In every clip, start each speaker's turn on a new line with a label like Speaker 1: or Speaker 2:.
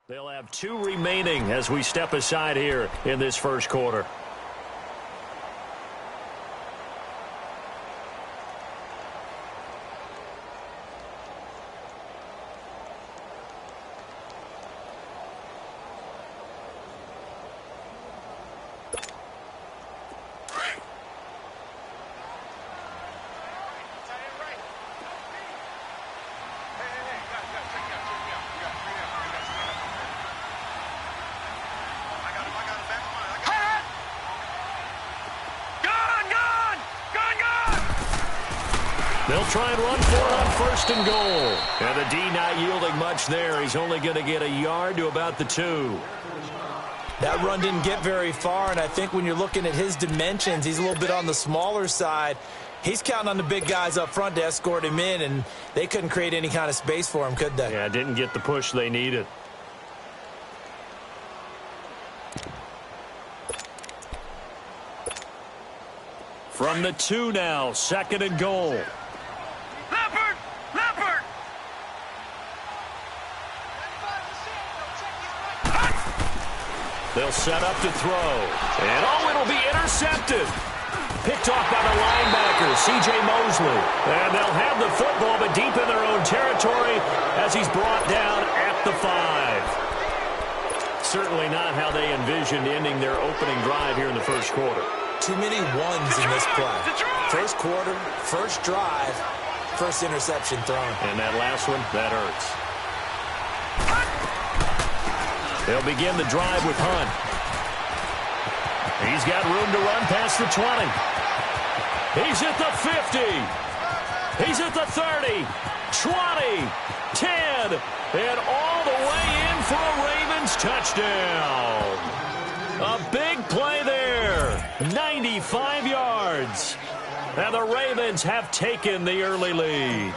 Speaker 1: They'll have 2 remaining as we step aside here in this first quarter. They'll try and run for it on 1st and goal. And the D not yielding much there. He's only going to get a yard to about the 2.
Speaker 2: That run didn't get very far, and I think when you're looking at his dimensions, he's a little bit on the smaller side. He's counting on the big guys up front to escort him in, and they couldn't create any kind of space for him, could they?
Speaker 1: Yeah, didn't get the push they needed. From the 2 now, 2nd and goal. They'll set up to throw. And, it'll be intercepted. Picked off by the linebacker, C.J. Mosley. And they'll have the football, but deep in their own territory as he's brought down at the 5. Certainly not how they envisioned ending their opening drive here in the first quarter.
Speaker 2: Too many ones in this play. First quarter, first drive, first interception thrown.
Speaker 1: And that last one, that hurts. They'll begin the drive with Hunt. He's got room to run past the 20. He's at the 50. He's at the 30. 20. 10. And all the way in for a Ravens touchdown. A big play there. 95 yards. And the Ravens have taken the early lead.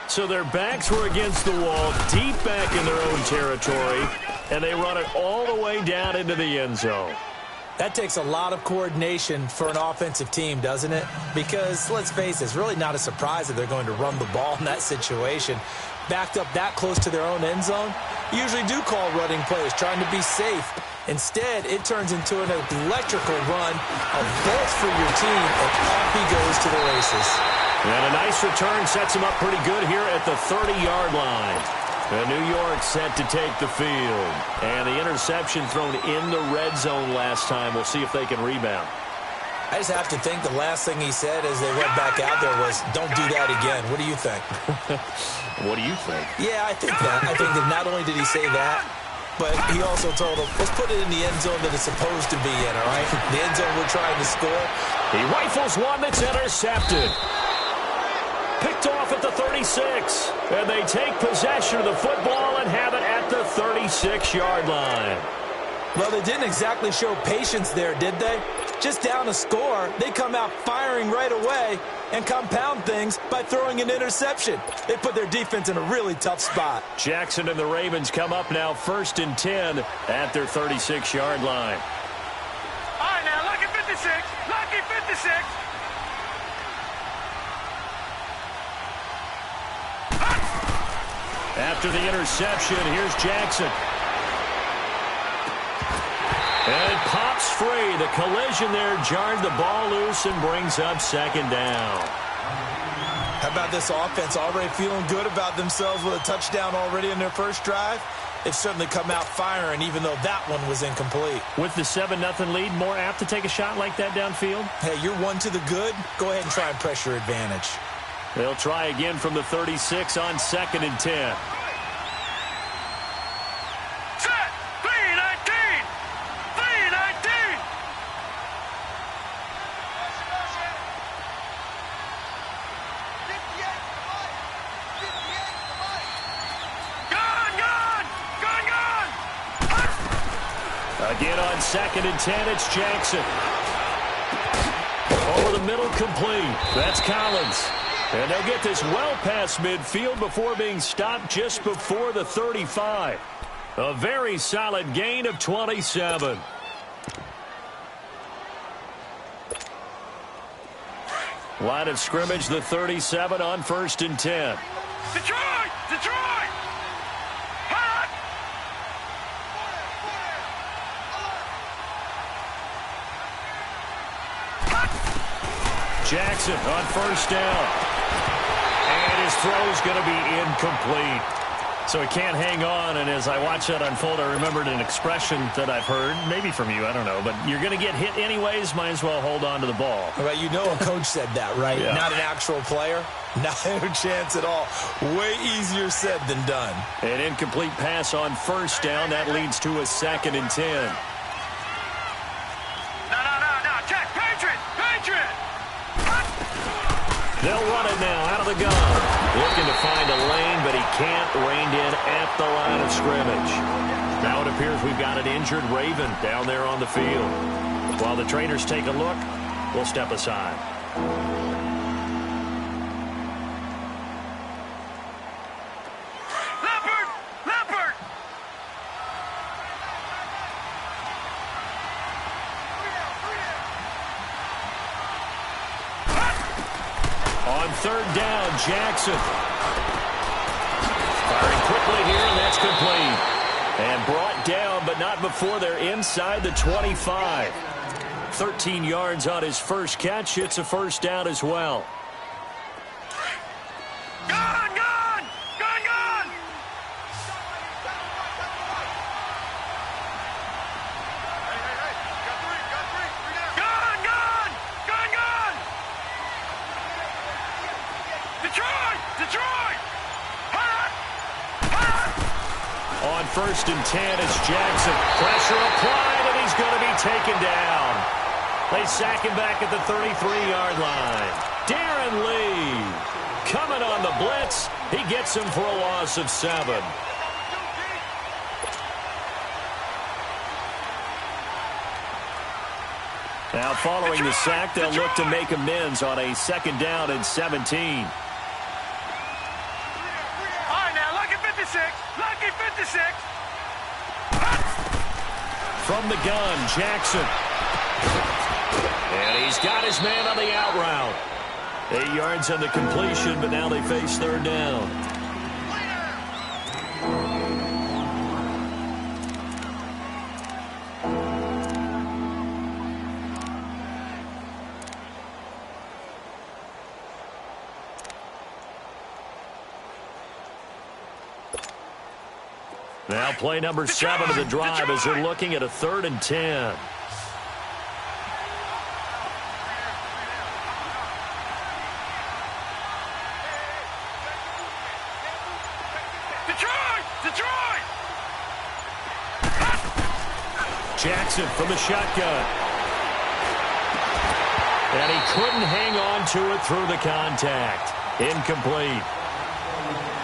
Speaker 1: So their backs were against the wall, deep back in their own territory, and they run it all the way down into the end zone.
Speaker 2: That takes a lot of coordination for an offensive team, doesn't it? Because, let's face it, it's really not a surprise that they're going to run the ball in that situation. Backed up that close to their own end zone, usually do call running plays, trying to be safe. Instead, it turns into an electrical run, a bolt for your team, and off he goes to the races.
Speaker 1: And a nice return sets him up pretty good here at the 30-yard line. New York set to take the field. And the interception thrown in the red zone last time. We'll see if they can rebound.
Speaker 2: I just have to think the last thing he said as they went back out there was, don't do that again. What do you think?
Speaker 1: What do you think?
Speaker 2: Yeah, I think that. I think that not only did he say that, but he also told them, let's put it in the end zone that it's supposed to be in, all right? The end zone we're trying to score.
Speaker 1: He rifles one that's intercepted. Picked off at the 36. And they take possession of the football and have it at the 36-yard line.
Speaker 2: Well, they didn't exactly show patience there, did they? Just down a score, they come out firing right away and compound things by throwing an interception. They put their defense in a really tough spot.
Speaker 1: Jackson and the Ravens come up now 1st and 10 at their 36-yard line.
Speaker 3: All right, now, lucky 56. Lucky 56.
Speaker 1: After the interception, here's Jackson. And it pops free. The collision there jarred the ball loose and brings up 2nd down.
Speaker 2: How about this offense already feeling good about themselves with a touchdown already in their first drive? They've certainly come out firing, even though that one was incomplete.
Speaker 1: With the 7-0 lead, more apt to take a shot like that downfield?
Speaker 2: Hey, you're one to the good. Go ahead and try and press your advantage.
Speaker 1: They'll try again from the 36 on 2nd and 10.
Speaker 3: Set! 3-19! 3-19! Gone! Gone! Gone! Gone!
Speaker 1: Again on 2nd and 10, it's Jackson. Over the middle, complete. That's Collins. And they'll get this well past midfield before being stopped just before the 35. A very solid gain of 27. Line of scrimmage, the 37 on 1st and 10.
Speaker 3: Detroit! Detroit! Hot!
Speaker 1: Jackson on first down. And his throw's going to be incomplete. So he can't hang on, and as I watch that unfold, I remembered an expression that I've heard, maybe from you, I don't know, but you're going to get hit anyways, might as well hold on to the ball.
Speaker 2: Well, you know a coach said that, right?
Speaker 1: Yeah.
Speaker 2: Not an actual player. Not a chance at all. Way easier said than done.
Speaker 1: An incomplete pass on first down. That leads to a 2nd and 10.
Speaker 3: No. Check. Patriot.
Speaker 1: They'll run it now out of the gun. Looking to find a lane, but he can't. Reined in at the line of scrimmage. Now it appears we've got an injured Raven down there on the field. While the trainers take a look, we'll step aside.
Speaker 3: Leopard!
Speaker 1: On 3rd down, Jackson. Firing quickly here, and that's complete. And brought down, but not before they're inside the 25. 13 yards on his first catch. It's a first down as well.
Speaker 3: Gone! Detroit!
Speaker 1: On 1st and 10, it's Jackson. Pressure applied, and he's going to be taken down. They sack him back at the 33-yard line. Darren Lee coming on the blitz. He gets him for a loss of 7. Now following the sack, they'll look to make amends on a 2nd down and 17.
Speaker 3: Lucky 56.
Speaker 1: From the gun, Jackson. And he's got his man on the out route. 8 yards on the completion, but now they face 3rd down. Now play number 7 of the drive as they're looking at a 3rd and 10.
Speaker 3: Detroit!
Speaker 1: Jackson from the shotgun. And he couldn't hang on to it through the contact. Incomplete.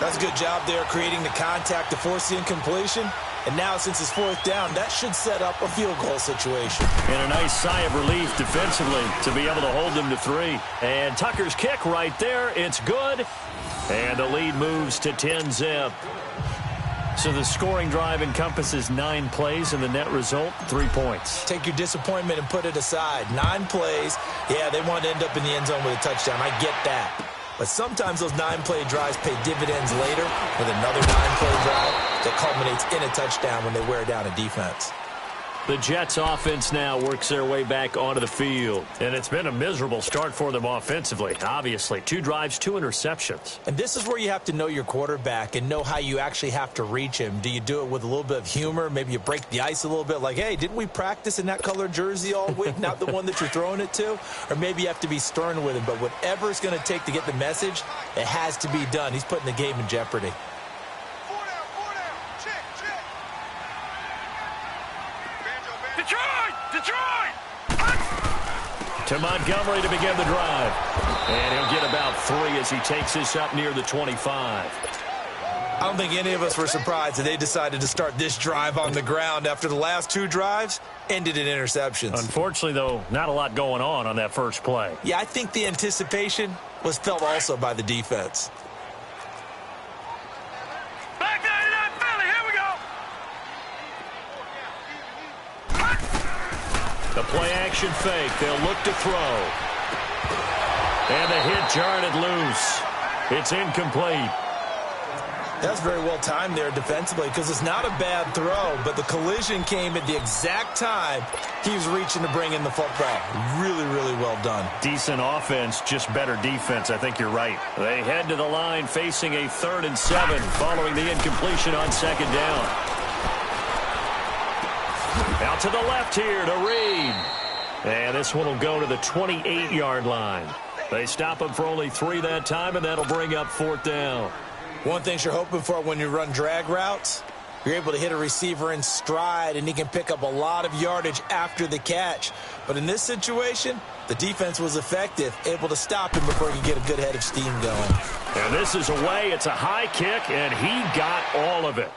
Speaker 2: That's a good job there creating the contact to force the incompletion. And now since it's 4th down, that should set up a field goal situation.
Speaker 1: And a nice sigh of relief defensively to be able to hold them to 3. And Tucker's kick right there. It's good. And the lead moves to 10-zip. So the scoring drive encompasses 9 plays, and the net result, 3 points.
Speaker 2: Take your disappointment and put it aside. 9 plays. Yeah, they want to end up in the end zone with a touchdown. I get that. But sometimes those 9-play drives pay dividends later with another 9-play drive that culminates in a touchdown when they wear down a defense.
Speaker 1: The Jets offense now works their way back onto the field. And it's been a miserable start for them offensively, obviously. 2 drives, 2 interceptions.
Speaker 2: And this is where you have to know your quarterback and know how you actually have to reach him. Do you do it with a little bit of humor? Maybe you break the ice a little bit like, hey, didn't we practice in that colored jersey all week? Not the one that you're throwing it to? Or maybe you have to be stern with him. But whatever it's going to take to get the message, it has to be done. He's putting the game in jeopardy.
Speaker 3: Detroit!
Speaker 1: To Montgomery to begin the drive. And he'll get about 3 as he takes this up near the 25.
Speaker 2: I don't think any of us were surprised that they decided to start this drive on the ground after the last 2 drives ended in interceptions.
Speaker 1: Unfortunately, though, not a lot going on that first play.
Speaker 2: Yeah, I think the anticipation was felt also by the defense.
Speaker 3: Back 99 Philly, here we go!
Speaker 1: The play-action fake. They'll look to throw. And the hit jarred it loose. It's incomplete.
Speaker 2: That's very well timed there defensively because it's not a bad throw, but the collision came at the exact time he was reaching to bring in the football. Really, really well done.
Speaker 1: Decent offense, just better defense. I think you're right. They head to the line facing a 3rd and 7 following the incompletion on 2nd down. Out to the left here to Reed. And this one will go to the 28-yard line. They stop him for only 3 that time, and that'll bring up 4th down.
Speaker 2: One thing you're hoping for when you run drag routes, you're able to hit a receiver in stride, and he can pick up a lot of yardage after the catch. But in this situation, the defense was effective, able to stop him before he could get a good head of steam going.
Speaker 1: And this is away. It's a high kick, and he got all of it.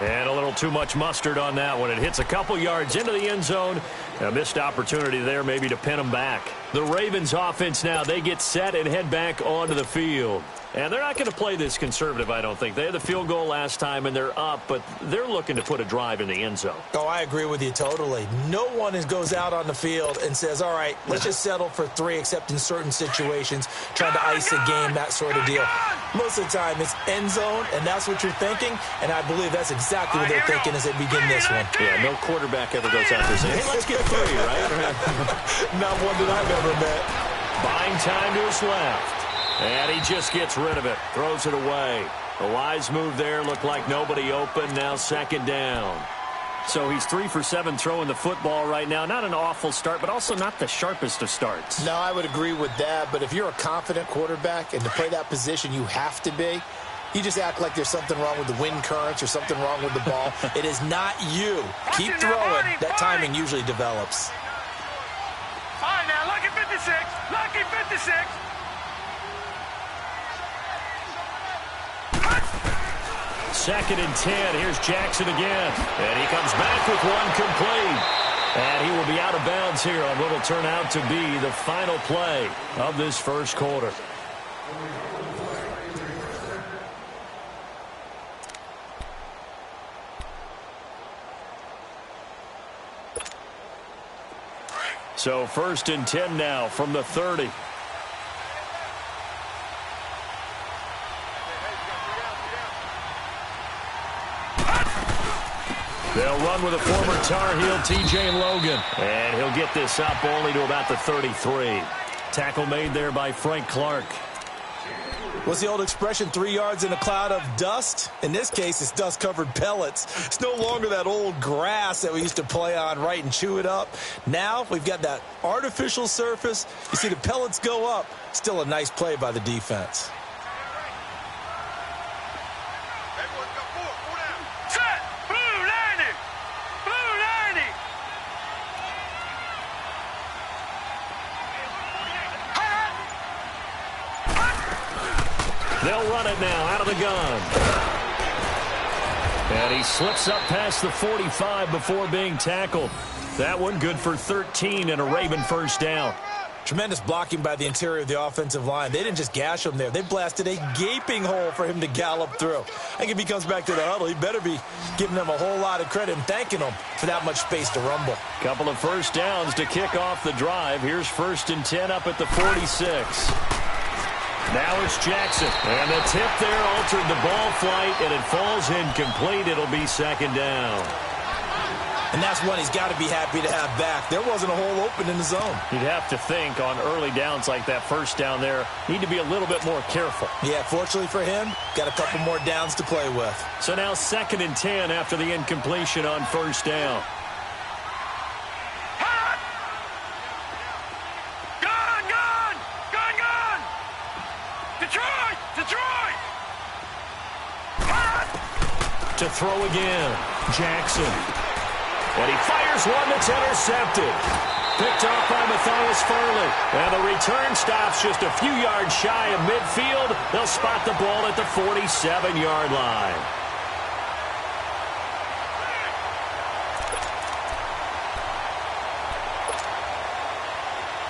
Speaker 1: And a little too much mustard on that one. It hits a couple yards into the end zone. A missed opportunity there maybe to pin him back. The Ravens offense now, they get set and head back onto the field. And they're not going to play this conservative, I don't think. They had the field goal last time, and they're up, but they're looking to put a drive in the end zone.
Speaker 2: Oh, I agree with you totally. No one goes out on the field and says, all right, let's just settle for 3, except in certain situations, trying to ice a game, that sort of deal. Most of the time, it's end zone, and that's what you're thinking, and I believe that's exactly what they're thinking as they begin this one.
Speaker 1: Yeah, no quarterback ever goes out there saying, hey, let's get 3, right?
Speaker 2: Not one that I've ever met.
Speaker 1: Buying time to his left. And he just gets rid of it, throws it away. A wise move there, looked like nobody open, now 2nd down. So he's 3 for 7 throwing the football right now. Not an awful start, but also not the sharpest of starts.
Speaker 4: No, I would agree with that, but if you're a confident quarterback and to play that position you have to be, you just act like there's something wrong with the wind currents or something wrong with the ball.
Speaker 2: It is not you. Keep throwing. That timing usually develops.
Speaker 3: All right, now, lucky 56. Lucky 56.
Speaker 1: 2nd and 10. Here's Jackson again. And he comes back with one complete. And he will be out of bounds here on what will turn out to be the final play of this first quarter. So 1st and 10 now from the 30. They'll run with a former Tar Heel, T.J. Logan. And he'll get this up only to about the 33. Tackle made there by Frank Clark.
Speaker 2: What's the old expression, 3 yards in a cloud of dust? In this case, it's dust-covered pellets. It's no longer that old grass that we used to play on, right, and chew it up. Now we've got that artificial surface. You see the pellets go up. Still a nice play by the defense.
Speaker 1: They'll run it now out of the gun. And he slips up past the 45 before being tackled. That one good for 13 and a Raven 1st down.
Speaker 2: Tremendous blocking by the interior of the offensive line. They didn't just gash him there. They blasted a gaping hole for him to gallop through. I think if he comes back to the huddle, he better be giving them a whole lot of credit and thanking them for that much space to rumble.
Speaker 1: Couple of 1st downs to kick off the drive. Here's 1st and 10 up at the 46. Now it's Jackson. And the tip there altered the ball flight, and it falls incomplete. It'll be 2nd down.
Speaker 2: And that's one he's got to be happy to have back. There wasn't a hole open in the zone.
Speaker 1: You'd have to think on early downs like that 1st down there, need to be a little bit more careful.
Speaker 2: Yeah, fortunately for him, got a couple more downs to play with.
Speaker 1: So now 2nd and 10 after the incompletion on 1st down. To throw again, Jackson. And he fires one that's intercepted. Picked off by Matthias Furley. And the return stops just a few yards shy of midfield. They'll spot the ball at the 47-yard line.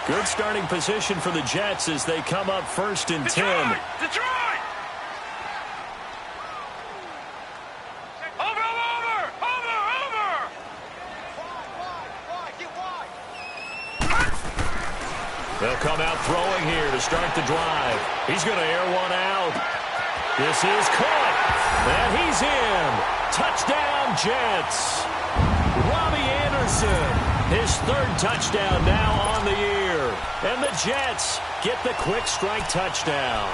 Speaker 1: Good starting position for the Jets as they come up 1st and 10.
Speaker 3: Detroit!
Speaker 1: They'll come out throwing here to start the drive. He's going to air one out. This is caught. And he's in. Touchdown, Jets. Robbie Anderson, his third touchdown now on the year. And the Jets get the quick strike touchdown.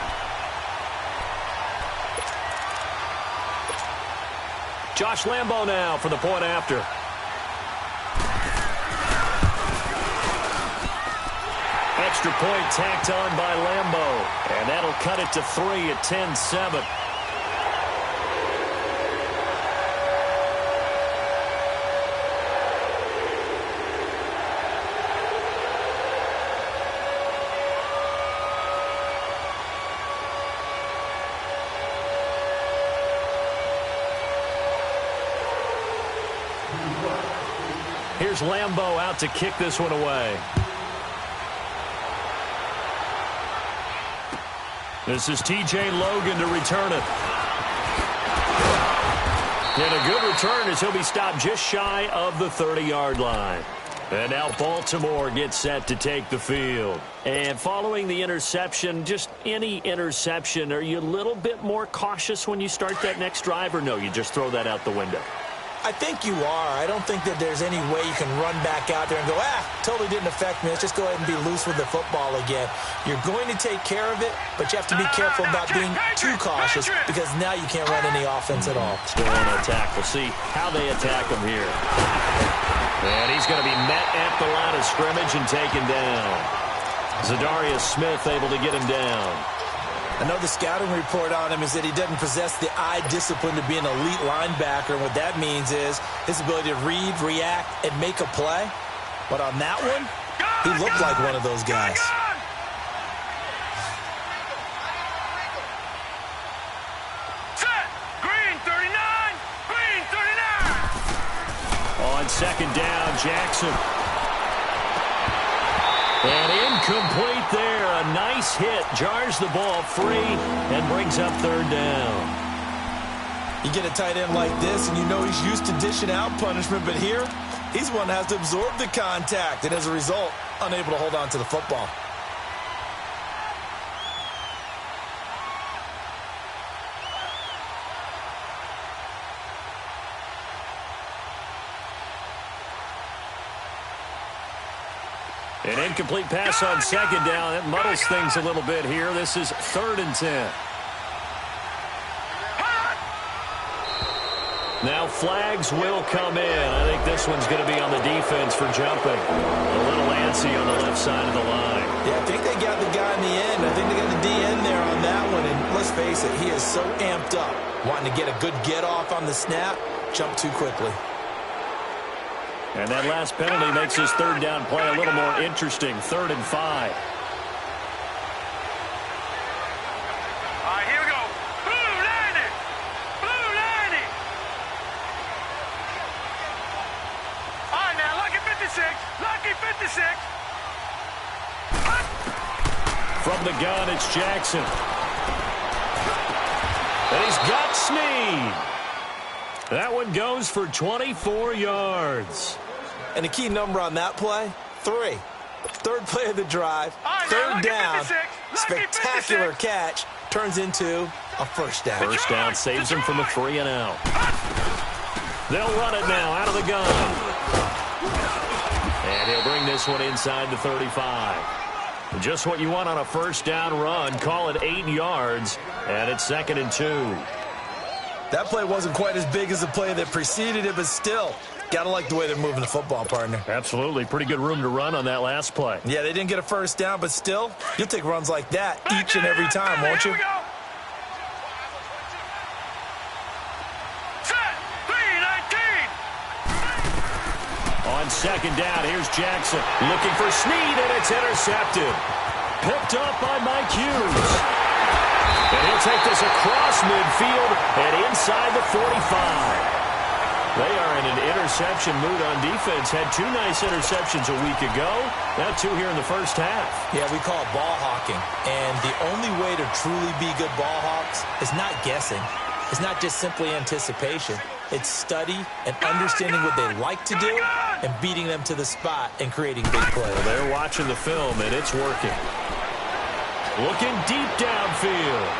Speaker 1: Josh Lambo now for the point after. Extra point tacked on by Lambo. And that'll cut it to 3 at 10-7. Here's Lambo out to kick this one away. This is T.J. Logan to return it. And a good return as he'll be stopped just shy of the 30-yard line. And now Baltimore gets set to take the field. And following the interception, just any interception, are you a little bit more cautious when you start that next drive, or no, you just throw that out the window?
Speaker 2: I think you are. I don't think that there's any way you can run back out there and go, totally didn't affect me. Let's just go ahead and be loose with the football again. You're going to take care of it, but you have to be careful about being too cautious because now you can't run any offense at all.
Speaker 1: Still on attack. We'll see how they attack him here. And he's going to be met at the line of scrimmage and taken down. Zadarius Smith able to get him down.
Speaker 2: I know the scouting report on him is that he doesn't possess the eye discipline to be an elite linebacker. And what that means is his ability to read, react, and make a play. But on that one, he looked like one of those guys.
Speaker 3: Set! Green 39! Green 39!
Speaker 1: On second down, Jackson. And incomplete there. A nice hit. Jars the ball free and brings up third down.
Speaker 2: You get a tight end like this, and you know he's used to dishing out punishment, but here, he's one that has to absorb the contact, and as a result, unable to hold on to the football.
Speaker 1: An incomplete pass on second down. It muddles things a little bit here. This is 3rd and 10. Now flags will come in. I think this one's going to be on the defense for jumping. A little antsy on the left side of the line.
Speaker 2: Yeah, I think they got the guy in the end. I think they got the DN there on that one. And let's face it, he is so amped up, wanting to get a good get off on the snap, jump too quickly.
Speaker 1: And that last penalty makes his third down play a little more interesting. 3rd and 5.
Speaker 3: All right, here we go. Blue 90! Blue 90! All right, now, lucky 56. Lucky 56.
Speaker 1: From the gun, it's Jackson. And he's got Snead. That one goes for 24 yards.
Speaker 2: And the key number on that play, 3. Third play of the drive, third down, spectacular catch, turns into a first down.
Speaker 1: First down saves him from a 3-and-out. They'll run it now out of the gun. And he'll bring this one inside the 35. Just what you want on a first down run. Call it 8 yards, and it's 2nd and 2.
Speaker 2: That play wasn't quite as big as the play that preceded it, but still, got to like the way they're moving the football, partner.
Speaker 1: Absolutely. Pretty good room to run on that last play.
Speaker 2: Yeah, they didn't get a first down, but still, you'll take runs like that each and every time, won't you?
Speaker 3: Set! 3-19!
Speaker 1: On second down, here's Jackson looking for Snead, and it's intercepted. Picked up by Mike Hughes. And he'll take this across midfield and inside the 45. They are in an interception mood on defense. Had 2 nice interceptions a week ago. Now 2 here in the first half.
Speaker 2: Yeah, we call it ball hawking. And the only way to truly be good ball hawks is not guessing. It's not just simply anticipation. It's study and understanding what they like to do and beating them to the spot and creating big plays.
Speaker 1: Well, they're watching the film, and it's working. Looking deep downfield.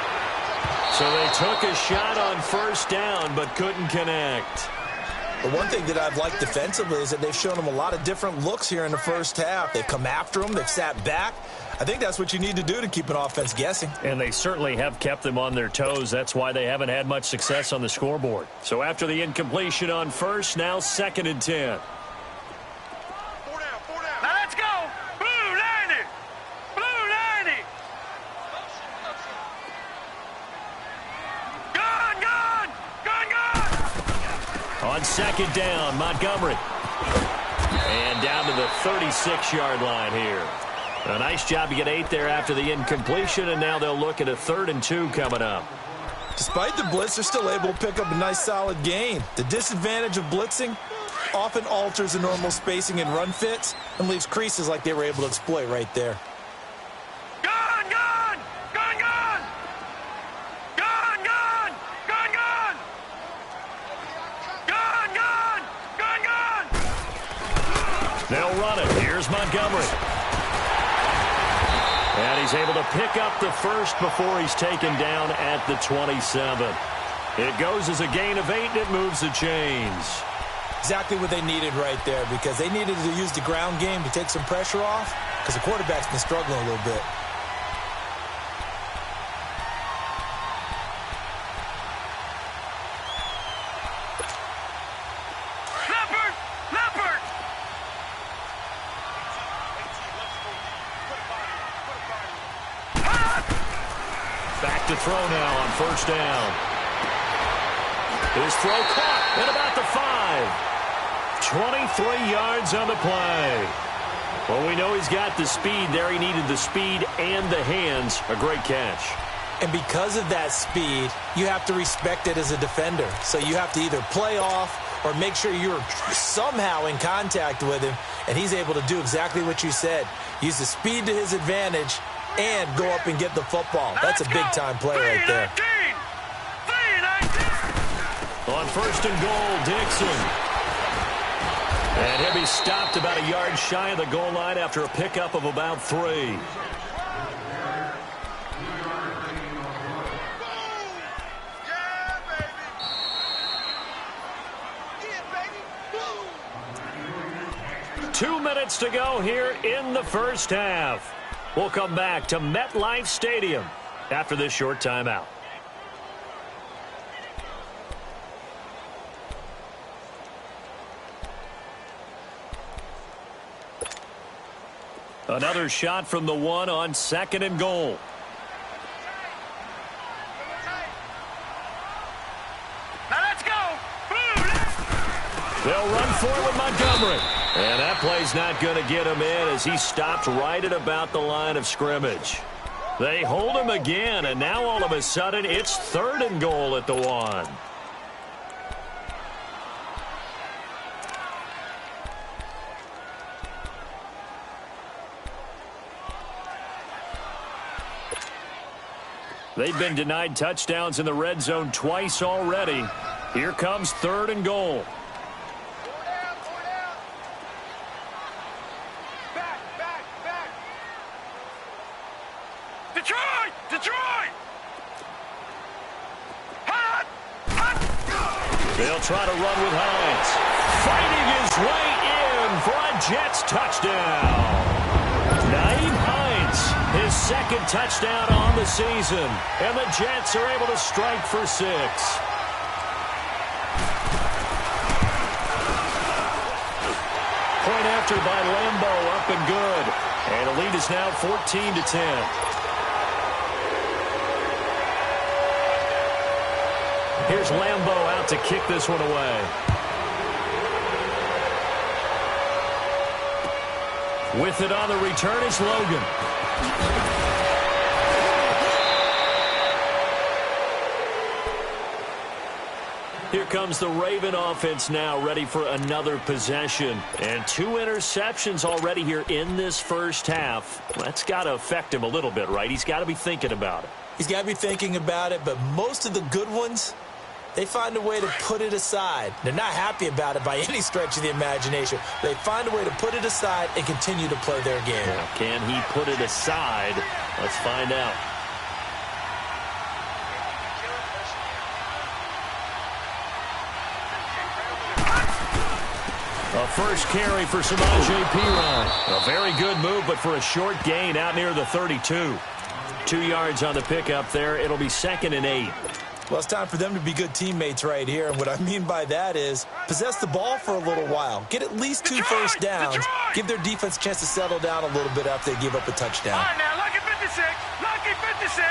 Speaker 1: So they took a shot on first down but couldn't connect.
Speaker 2: The one thing that I've liked defensively is that they've shown them a lot of different looks here in the first half. They've come after them. They've sat back. I think that's what you need to do to keep an offense guessing.
Speaker 1: And they certainly have kept them on their toes. That's why they haven't had much success on the scoreboard. So after the incompletion on first, now 2nd and 10.
Speaker 3: Now let's go. Blue 90. Blue 90. Gun, gun. Gun, gun.
Speaker 1: On 2nd down, Montgomery. And down to the 36-yard line here. A nice job to get 8 there after the incompletion, and now they'll look at a 3rd and 2 coming up.
Speaker 2: Despite the blitz, they're still able to pick up a nice, solid gain. The disadvantage of blitzing often alters the normal spacing and run fits and leaves creases like they were able to exploit right there.
Speaker 3: Gun, gun. Gun, gun. Gun, gun. Gun, gun. Gun, gun. Gun, gun.
Speaker 1: They'll run it. Here's Montgomery. And he's able to pick up the first before he's taken down at the 27. It goes as a gain of 8, and it moves the chains.
Speaker 2: Exactly what they needed right there, because they needed to use the ground game to take some pressure off, because the quarterback's been struggling a little bit.
Speaker 3: Leopard. Leopard.
Speaker 1: Back to throw now on first down. His throw caught at about the 5. 23 yards on the play. Well, we know he's got the speed there. He needed the speed and the hands. A great catch.
Speaker 2: And because of that speed, you have to respect it as a defender. So you have to either play off or make sure you're somehow in contact with him, and he's able to do exactly what you said. Use the speed to his advantage and go up and get the football. That's a big-time play right there.
Speaker 3: 3-19.
Speaker 1: On 1st and goal, Dixon. And he'll be stopped about a yard shy of the goal line after a pickup of about 3.
Speaker 3: Yeah,
Speaker 1: 2 minutes to go here in the first half. We'll come back to MetLife Stadium after this short timeout. Another shot from the 1 on 2nd and goal.
Speaker 3: Now let's go.
Speaker 1: They'll run forward with Montgomery. And that play's not going to get him in as he stopped right at about the line of scrimmage. They hold him again, and now all of a sudden it's 3rd and goal at the 1. They've been denied touchdowns in the red zone twice already. Here comes 3rd and goal.
Speaker 3: Detroit! Detroit! Hot! Hot!
Speaker 1: They'll try to run with Hines. Fighting his way in for a Jets touchdown. Naeem Hines, his 2nd touchdown on the season. And the Jets are able to strike for 6. Point after by Lambeau, up and good. And the lead is now 14-10. Here's Lambeau out to kick this one away. With it on the return is Logan. Here comes the Raven offense now, ready for another possession. And 2 interceptions already here in this first half. That's got to affect him a little bit, right? He's got to be thinking about it.
Speaker 2: He's got to be thinking about it, but most of the good ones, they find a way to put it aside. They're not happy about it by any stretch of the imagination. They find a way to put it aside and continue to play their game.
Speaker 1: Now, can he put it aside? Let's find out. A first carry for Samaje Perine. A very good move, but for a short gain out near the 32. 2 yards on the pickup there. It'll be 2nd and 8.
Speaker 2: Well, it's time for them to be good teammates right here. And what I mean by that is possess the ball for a little while. Get at least 2 first downs. Give their defense a chance to settle down a little bit after they give up a touchdown.
Speaker 3: All right, now, lucky 56. Lucky 56.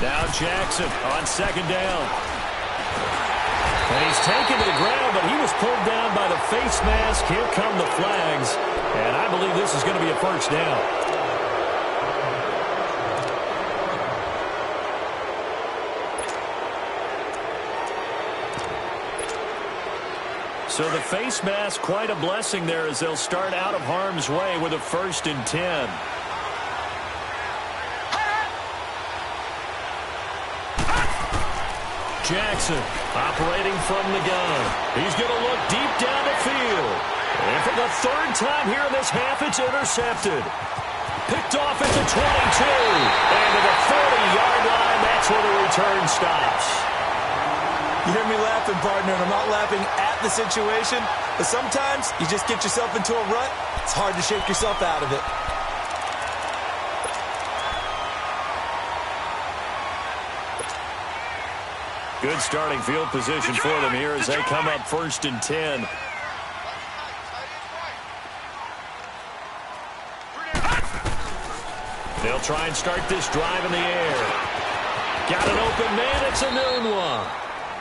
Speaker 1: Now Jackson on 2nd down. And he's taken to the ground, but he was pulled down by the face mask. Here come the flags. And I believe this is going to be a first down. So the face mask, quite a blessing there as they'll start out of harm's way with a 1st and 10. Jackson operating from the gun. He's going to look deep down the field. And for the 3rd time here in this half, it's intercepted. Picked off at the 22. And to the 40-yard line, that's where the return stops.
Speaker 2: You hear me laughing, partner, and I'm not laughing at the situation, but sometimes you just get yourself into a rut. It's hard to shake yourself out of it.
Speaker 1: Good starting field position for them here as they come up 1st and 10. They'll try and start this drive in the air. Got an open man. It's a noon one.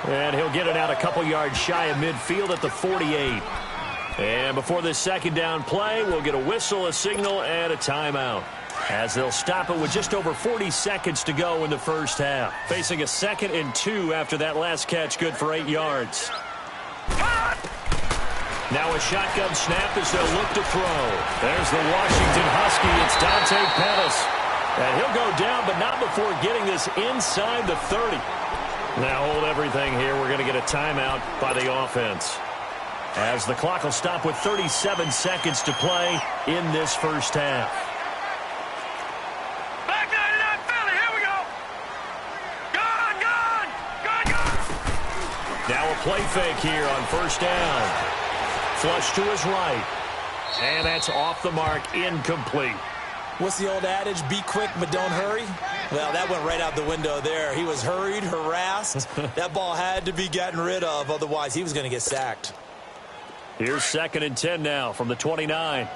Speaker 1: And he'll get it out a couple yards shy of midfield at the 48. And before this 2nd down play, we'll get a whistle, a signal, and a timeout. As they'll stop it with just over 40 seconds to go in the first half. Facing a 2nd and 2 after that last catch, good for 8 yards. Now a shotgun snap as they'll look to throw. There's the Washington Husky. It's Dante Pettis. And he'll go down, but not before getting this inside the 30. Now hold everything here. We're going to get a timeout by the offense. As the clock will stop with 37 seconds to play in this first half.
Speaker 3: Back 99 Philly, here we go. Gone.
Speaker 1: Now a play fake here on 1st down. Flush to his right. And that's off the mark, incomplete.
Speaker 2: What's the old adage? Be quick, but don't hurry. Well, that went right out the window there. He was hurried, harassed. That ball had to be gotten rid of, otherwise he was going to get sacked.
Speaker 1: Here's 2nd and 10 now from the 29.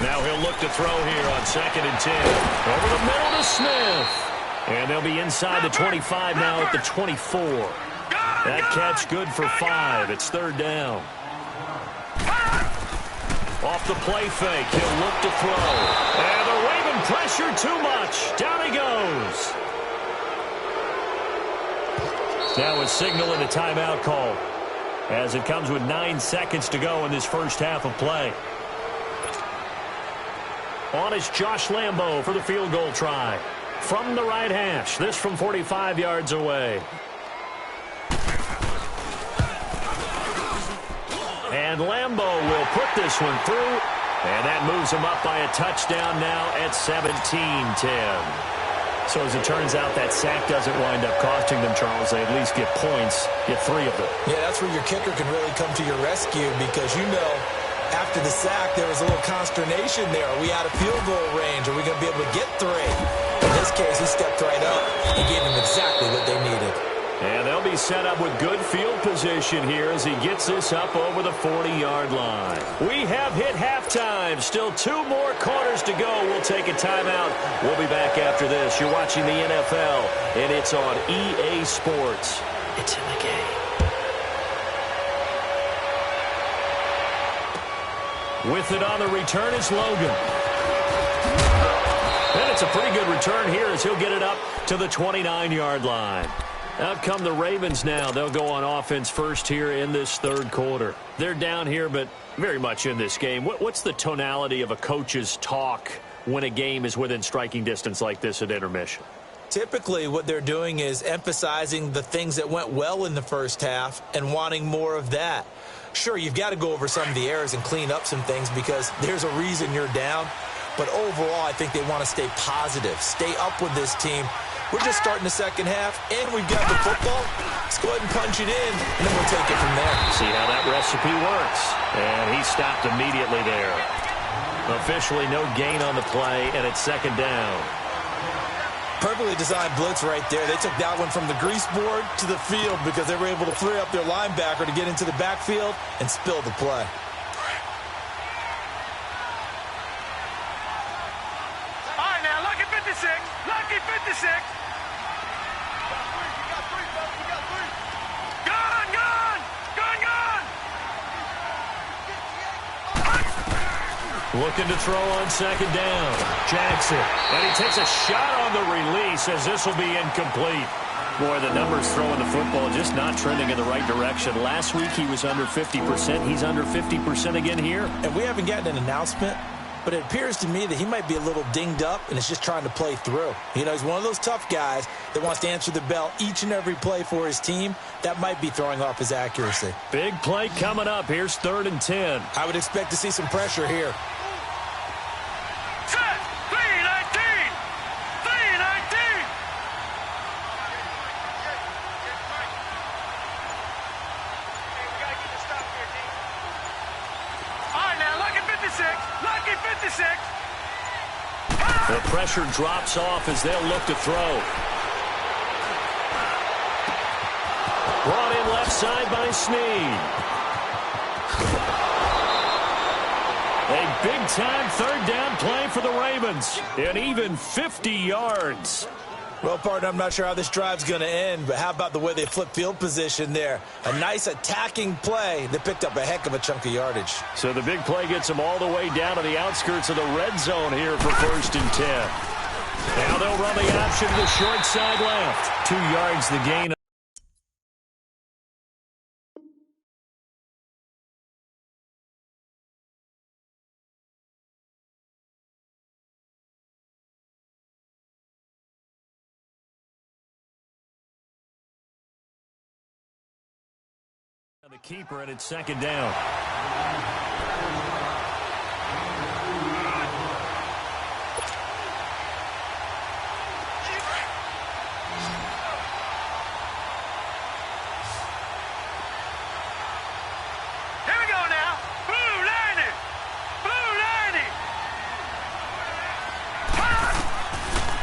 Speaker 1: Now he'll look to throw here on 2nd and 10. Over the middle to Smith. And they'll be inside the 25 now at the 24. That catch good for 5. It's 3rd down. Off the play fake. He'll look to throw. And the Raven pressure too much. Down he goes. Now a signal and a timeout call as it comes with 9 seconds to go in this first half of play. On is Josh Lambo for the field goal try. From the right hash. This from 45 yards away. And Lambo will put this one through. And that moves him up by a touchdown now at 17-10. So as it turns out, that sack doesn't wind up costing them, Charles. They at least get points, get 3 of them.
Speaker 2: Yeah, that's where your kicker can really come to your rescue because, you know, after the sack, there was a little consternation there. Are we out of field goal range? Are we going to be able to get 3? In this case, he stepped right up and gave them exactly what they needed.
Speaker 1: And they'll be set up with good field position here as he gets this up over the 40-yard line. We have hit halftime. Still 2 more quarters to go. We'll take a timeout. We'll be back after this. You're watching the NFL, and it's on EA Sports. It's in the game. With it on the return is Logan. And it's a pretty good return here as he'll get it up to the 29-yard line. Out come the Ravens now. They'll go on offense first here in this 3rd quarter. They're down here, but very much in this game. What's the tonality of a coach's talk when a game is within striking distance like this at intermission?
Speaker 2: Typically, what they're doing is emphasizing the things that went well in the first half and wanting more of that. Sure, you've got to go over some of the errors and clean up some things because there's a reason you're down. but overall I think they want to stay positive, stay up with this team. We're just starting the second half, and we've got the football. Let's go ahead and punch it in, and then we'll take it from there.
Speaker 1: See how that recipe works. And he stopped immediately there. Officially no gain on the play, and it's second down.
Speaker 2: Perfectly designed blitz right there. They took that one from the grease board to the field because they were able to free up their linebacker to get into the backfield and spill the play.
Speaker 3: All right, now, lucky 56. Lucky 56. Gone, gone. Gone, gone.
Speaker 1: Looking to throw on second down. Jackson. And he takes a shot on the release as this will be incomplete. Boy, the numbers throwing the football just not trending in the right direction. Last week he was under 50%. He's under 50% again here.
Speaker 2: And we haven't gotten an announcement, but it appears to me that he might be a little dinged up and is just trying to play through. You know, he's one of those tough guys that wants to answer the bell each and every play for his team. That might be throwing off his accuracy.
Speaker 1: Big play coming up. Here's 3rd and 10.
Speaker 2: I would expect to see some pressure here.
Speaker 3: Set. 319. 319. All right, now, lucky 56. Lucky 56.
Speaker 1: The pressure drops off as they'll look to throw. Brought in left side by Snead. A big-time 3rd down play for the Ravens. And even 50 yards.
Speaker 2: Well, partner, I'm not sure how this drive's going to end, but how about the way they flip field position there? A nice attacking play that picked up a heck of a chunk of yardage.
Speaker 1: So the big play gets them all the way down to the outskirts of the red zone here for 1st and 10. Now they'll run the option to the short side left. 2 yards the gain. The keeper, and it's 2nd down.
Speaker 3: Here we go now. Blue Lightning. Blue Lightning.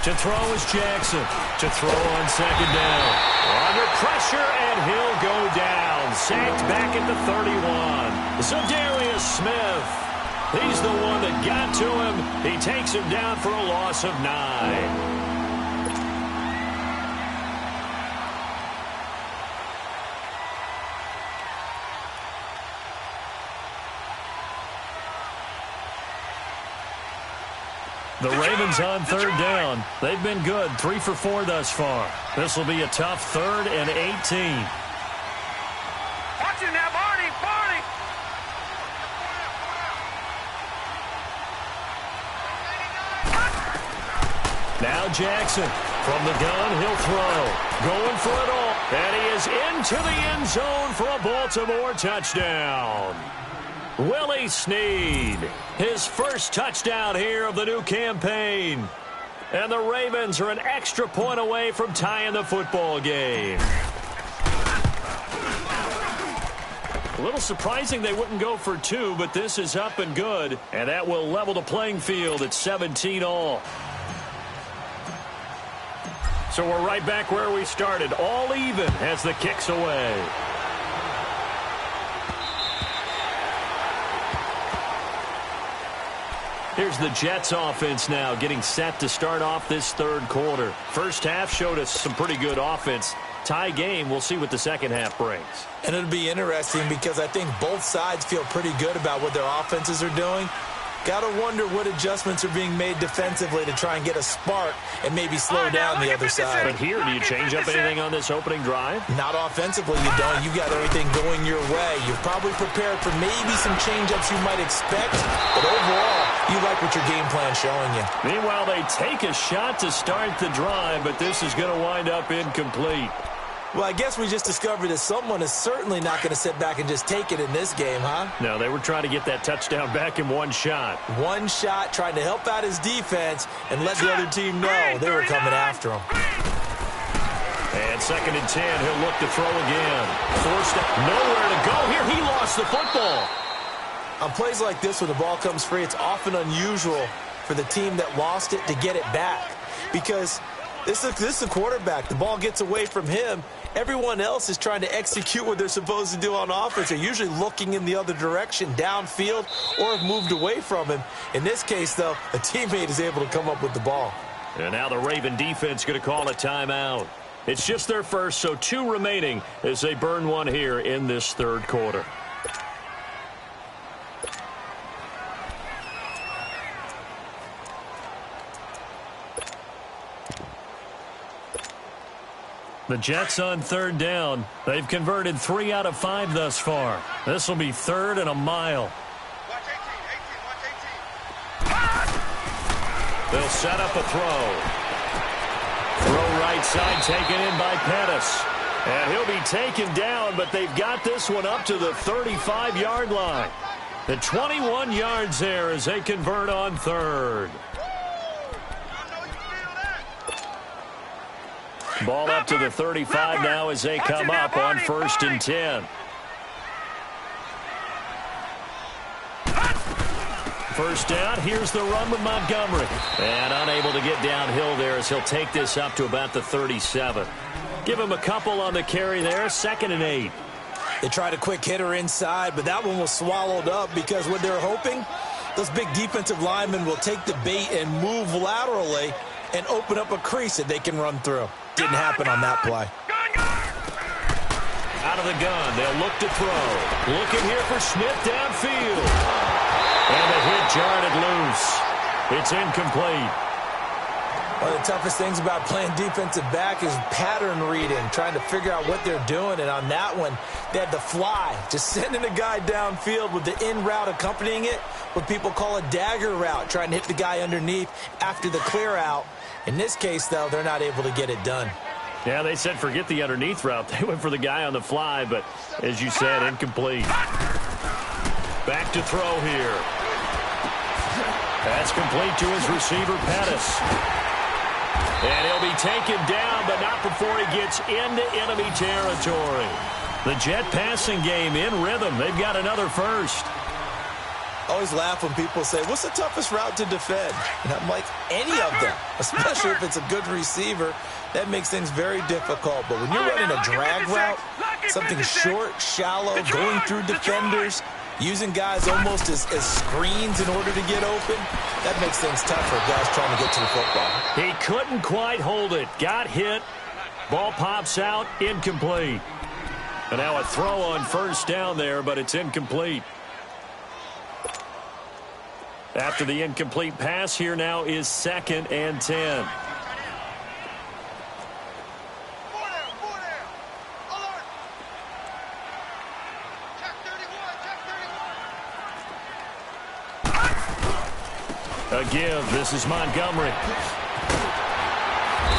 Speaker 1: To throw is Jackson. To throw on 2nd down. Under pressure, and he'll go down. Sacked back at the 31. Zadarius Smith. He's the one that got to him. He takes him down for a loss of 9. The Ravens on 3rd down. They've been good, 3 for 4 thus far. This will be a tough 3rd and 18.
Speaker 3: Watch it now, Barney. Barney.
Speaker 1: Now Jackson from the gun, he'll throw. Going for it all. And he is into the end zone for a Baltimore touchdown. Willie Snead, his first touchdown here of the new campaign. And the Ravens are an extra point away from tying the football game. A little surprising they wouldn't go for 2, but this is up and good. And that will level the playing field at 17 all. So we're right back where we started, all even as the kick's away. Here's the Jets offense now getting set to start off this 3rd quarter. First half showed us some pretty good offense. Tie game, we'll see what the second half brings.
Speaker 2: And it'll be interesting because I think both sides feel pretty good about what their offenses are doing. Got to wonder what adjustments are being made defensively to try and get a spark and maybe slow down the other side.
Speaker 1: But here, do you change up anything on this opening drive?
Speaker 2: Not offensively, you don't. You got everything going your way. You're probably prepared for maybe some change-ups you might expect, but overall, you like what your game plan's showing you.
Speaker 1: Meanwhile, they take a shot to start the drive, but this is going to wind up incomplete.
Speaker 2: Well, I guess we just discovered that someone is certainly not going to sit back and just take it in this game, huh?
Speaker 1: No, they were trying to get that touchdown back in one shot.
Speaker 2: One shot, trying to help out his defense and let the other team know they were coming after him.
Speaker 1: And 2nd and 10, he'll look to throw again. Forced it, nowhere to go here. He lost the football.
Speaker 2: On plays like this, when the ball comes free, it's often unusual for the team that lost it to get it back. Because this is a quarterback. The ball gets away from him. Everyone else is trying to execute what they're supposed to do on offense. They're usually looking in the other direction, downfield, or have moved away from him. In this case, though, a teammate is able to come up with the ball.
Speaker 1: And now the Raven defense going to call a timeout. It's just their first, so 2 remaining as they burn one here in this 3rd quarter. The Jets on 3rd down. They've converted 3 out of 5 thus far. This will be 3rd and a mile.
Speaker 3: Watch 18.
Speaker 1: They'll set up a throw. Throw right side taken in by Pettis. And he'll be taken down, but they've got this one up to the 35-yard line. The 21 yards there as they convert on 3rd. Ball up to the 35 now as they come up on 1st and 10. 1st down, here's the run with Montgomery. And unable to get downhill there as he'll take this up to about the 37. Give him a couple on the carry there, 2nd and 8.
Speaker 2: They tried a quick hitter inside, but that one was swallowed up because what they're hoping, those big defensive linemen will take the bait and move laterally and open up a crease that they can run through. Didn't happen on that play.
Speaker 1: Out of the gun, they'll look to throw. Looking here for Smith downfield. And the hit jarred it loose. It's incomplete.
Speaker 2: One of the toughest things about playing defensive back is pattern reading, trying to figure out what they're doing. And on that one, they had the fly, just sending a guy downfield with the in route accompanying it, what people call a dagger route, trying to hit the guy underneath after the clear out. In this case, though, they're not able to get it done.
Speaker 1: Yeah, they said forget the underneath route. They went for the guy on the fly, but as you said, incomplete. Back to throw here. That's complete to his receiver, Pettis. And he'll be taken down, but not before he gets into enemy territory. The Jet passing game in rhythm. They've got another first.
Speaker 2: I always laugh when people say, what's the toughest route to defend? And I'm like, any of them, especially if it's a good receiver. That makes things very difficult. But when you're running a drag route, something short, shallow, going through defenders, using guys almost as screens in order to get open, that makes things tough for guys trying to get to the football.
Speaker 1: He couldn't quite hold it. Got hit. Ball pops out. Incomplete. And now a throw on 1st down there, but it's incomplete. After the incomplete pass, here now is 2nd and 10. A give. This is Montgomery.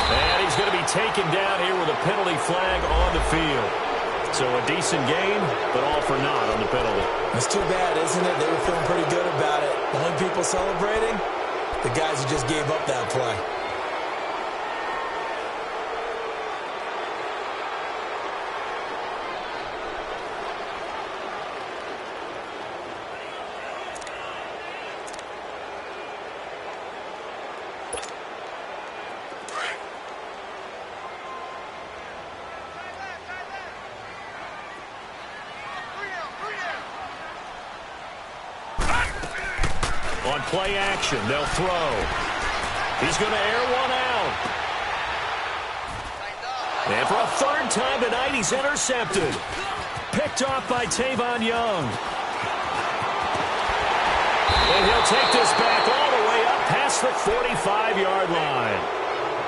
Speaker 1: And he's going to be taken down here with a penalty flag on the field. So a decent game, but all for naught on the penalty.
Speaker 2: It's too bad, isn't it? They were feeling pretty good about it. The only people celebrating, the guys who just gave up that play.
Speaker 1: On play action, they'll throw. He's going to air one out. And for a 3rd time tonight, he's intercepted. Picked off by Tavon Young. And he'll take this back all the way up past the 45-yard line.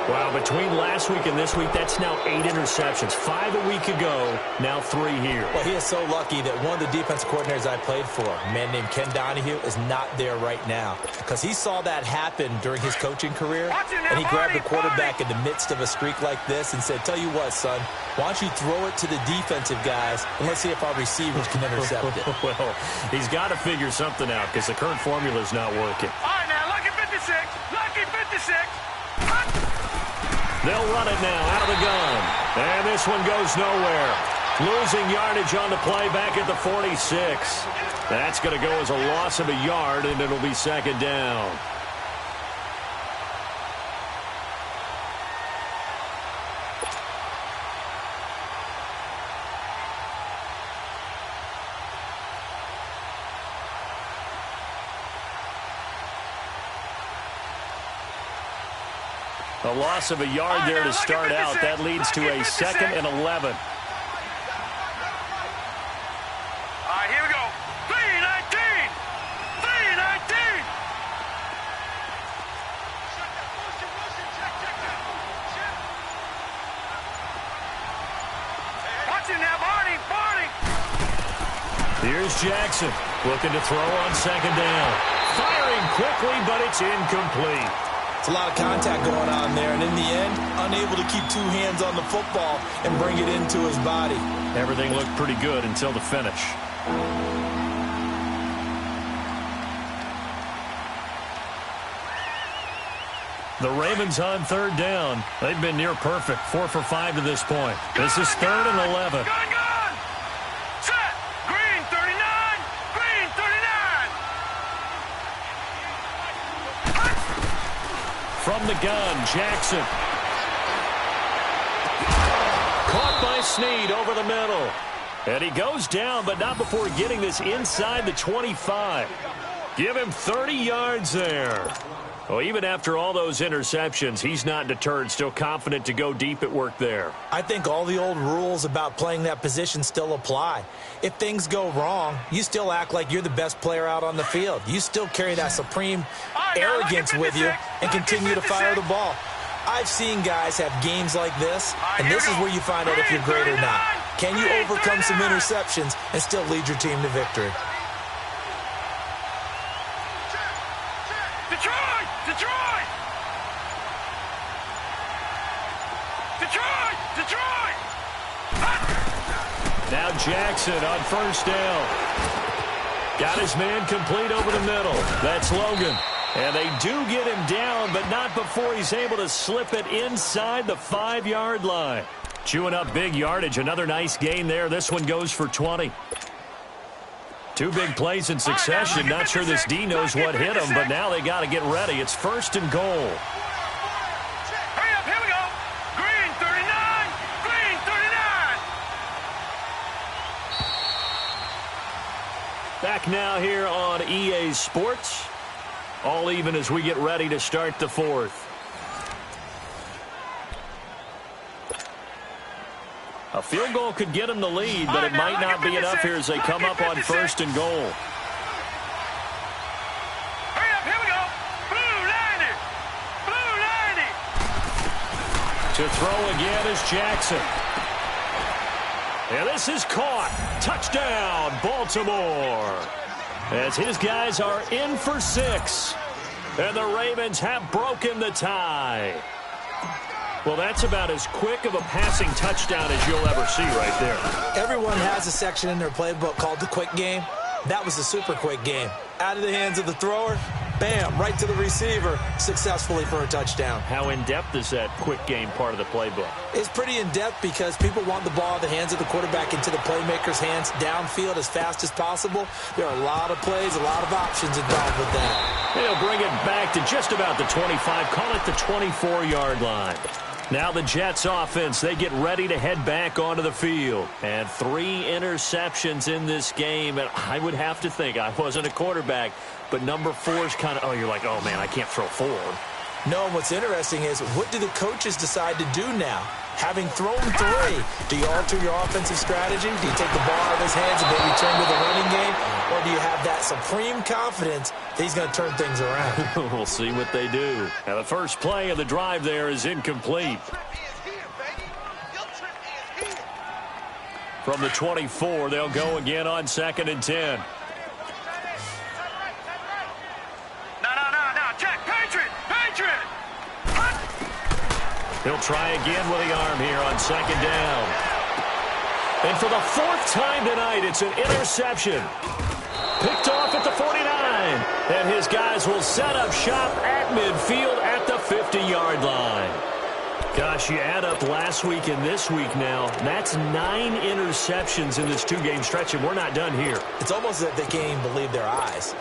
Speaker 1: Well, between last week and this week, that's now 8 interceptions. 5 a week ago, now 3 here.
Speaker 2: Well, he is so lucky that one of the defensive coordinators I played for, a man named Ken Donahue, is not there right now. Because he saw that happen during his coaching career, and he grabbed the quarterback in the midst of a streak like this and said, tell you what, son, why don't you throw it to the defensive guys, and let's see if our receivers can intercept it.
Speaker 1: Well, he's got to figure something out because the current formula is not working.
Speaker 3: All right, now, lucky 56. Lucky 56.
Speaker 1: They'll run it now out of the gun. And this one goes nowhere. Losing yardage on the play back at the 46. That's going to go as a loss of a yard, and it'll be second down. A loss of a yard there to start out. That leads to a 2nd and 11.
Speaker 3: All right, here we go. 3-19. 3-19. Watch him now, Barney. Barney.
Speaker 1: Here's Jackson looking to throw on second down. Firing quickly, but it's incomplete.
Speaker 2: It's a lot of contact going on there, and in the end, unable to keep 2 hands on the football and bring it into his body.
Speaker 1: Everything looked pretty good until the finish. The Ravens on 3rd down. They've been near perfect, 4 for 5 to this point. This is 3rd and 11.
Speaker 3: Gun. Set. Green 39. Green 39.
Speaker 1: From the gun, Jackson. Caught by Snead over the middle. And he goes down, but not before getting this inside the 25. Give him 30 yards there. Well, even after all those interceptions, he's not deterred, still confident to go deep at work there.
Speaker 2: I think all the old rules about playing that position still apply. If things go wrong, you still act like you're the best player out on the field. You still carry that supreme arrogance with you and continue to fire the ball. I've seen guys have games like this, and this is where you find out if you're great or not. Can you overcome some interceptions and still lead your team to victory?
Speaker 3: Detroit! Detroit! Detroit! Detroit!
Speaker 1: Now Jackson on 1st down. Got his man complete over the middle. That's Logan. And they do get him down, but not before he's able to slip it inside the 5-yard line. Chewing up big yardage. Another nice gain there. This one goes for 20. 2 big plays in succession. Not sure this D knows what hit him, but now they got to get ready. It's 1st and goal.
Speaker 3: Hurry up, here we go. Green 39. Green 39.
Speaker 1: Back now here on EA Sports. All even as we get ready to start the 4th. A field goal could get them the lead, but it might not be enough here as they come up on 1st and goal.
Speaker 3: Hurry up, here we go. Blue 90. Blue 90.
Speaker 1: To throw again is Jackson. And this is caught. Touchdown, Baltimore. As his guys are in for 6. And the Ravens have broken the tie. Well, that's about as quick of a passing touchdown as you'll ever see right there.
Speaker 2: Everyone has a section in their playbook called the quick game. That was the super quick game. Out of the hands of the thrower, bam, right to the receiver, successfully for a touchdown.
Speaker 1: How in-depth is that quick game part of the playbook?
Speaker 2: It's pretty in-depth because people want the ball in the hands of the quarterback into the playmaker's hands downfield as fast as possible. There are a lot of plays, a lot of options involved with that.
Speaker 1: They'll bring it back to just about the 25, call it the 24-yard line. Now the Jets offense, they get ready to head back onto the field. And 3 interceptions in this game. And I would have to think, I wasn't a quarterback, but number 4 is kind of, oh, you're like, oh, man, I can't throw 4.
Speaker 2: No, and what's interesting is, what do the coaches decide to do now? Having thrown 3, do you alter your offensive strategy? Do you take the ball out of his hands and maybe turn to the running game? Or do you have that supreme confidence that he's going to turn things around?
Speaker 1: We'll see what they do. Now, the first play of the drive there is incomplete. From the 24, they'll go again on 2nd and 10. He'll try again with the arm here on 2nd down. And for the 4th time tonight, it's an interception. Picked off at the 49. And his guys will set up shop at midfield at the 50-yard line. Gosh, you add up last week and this week now. That's 9 interceptions in this 2-game stretch, and we're not done here.
Speaker 2: It's almost as if they can't even believe their eyes.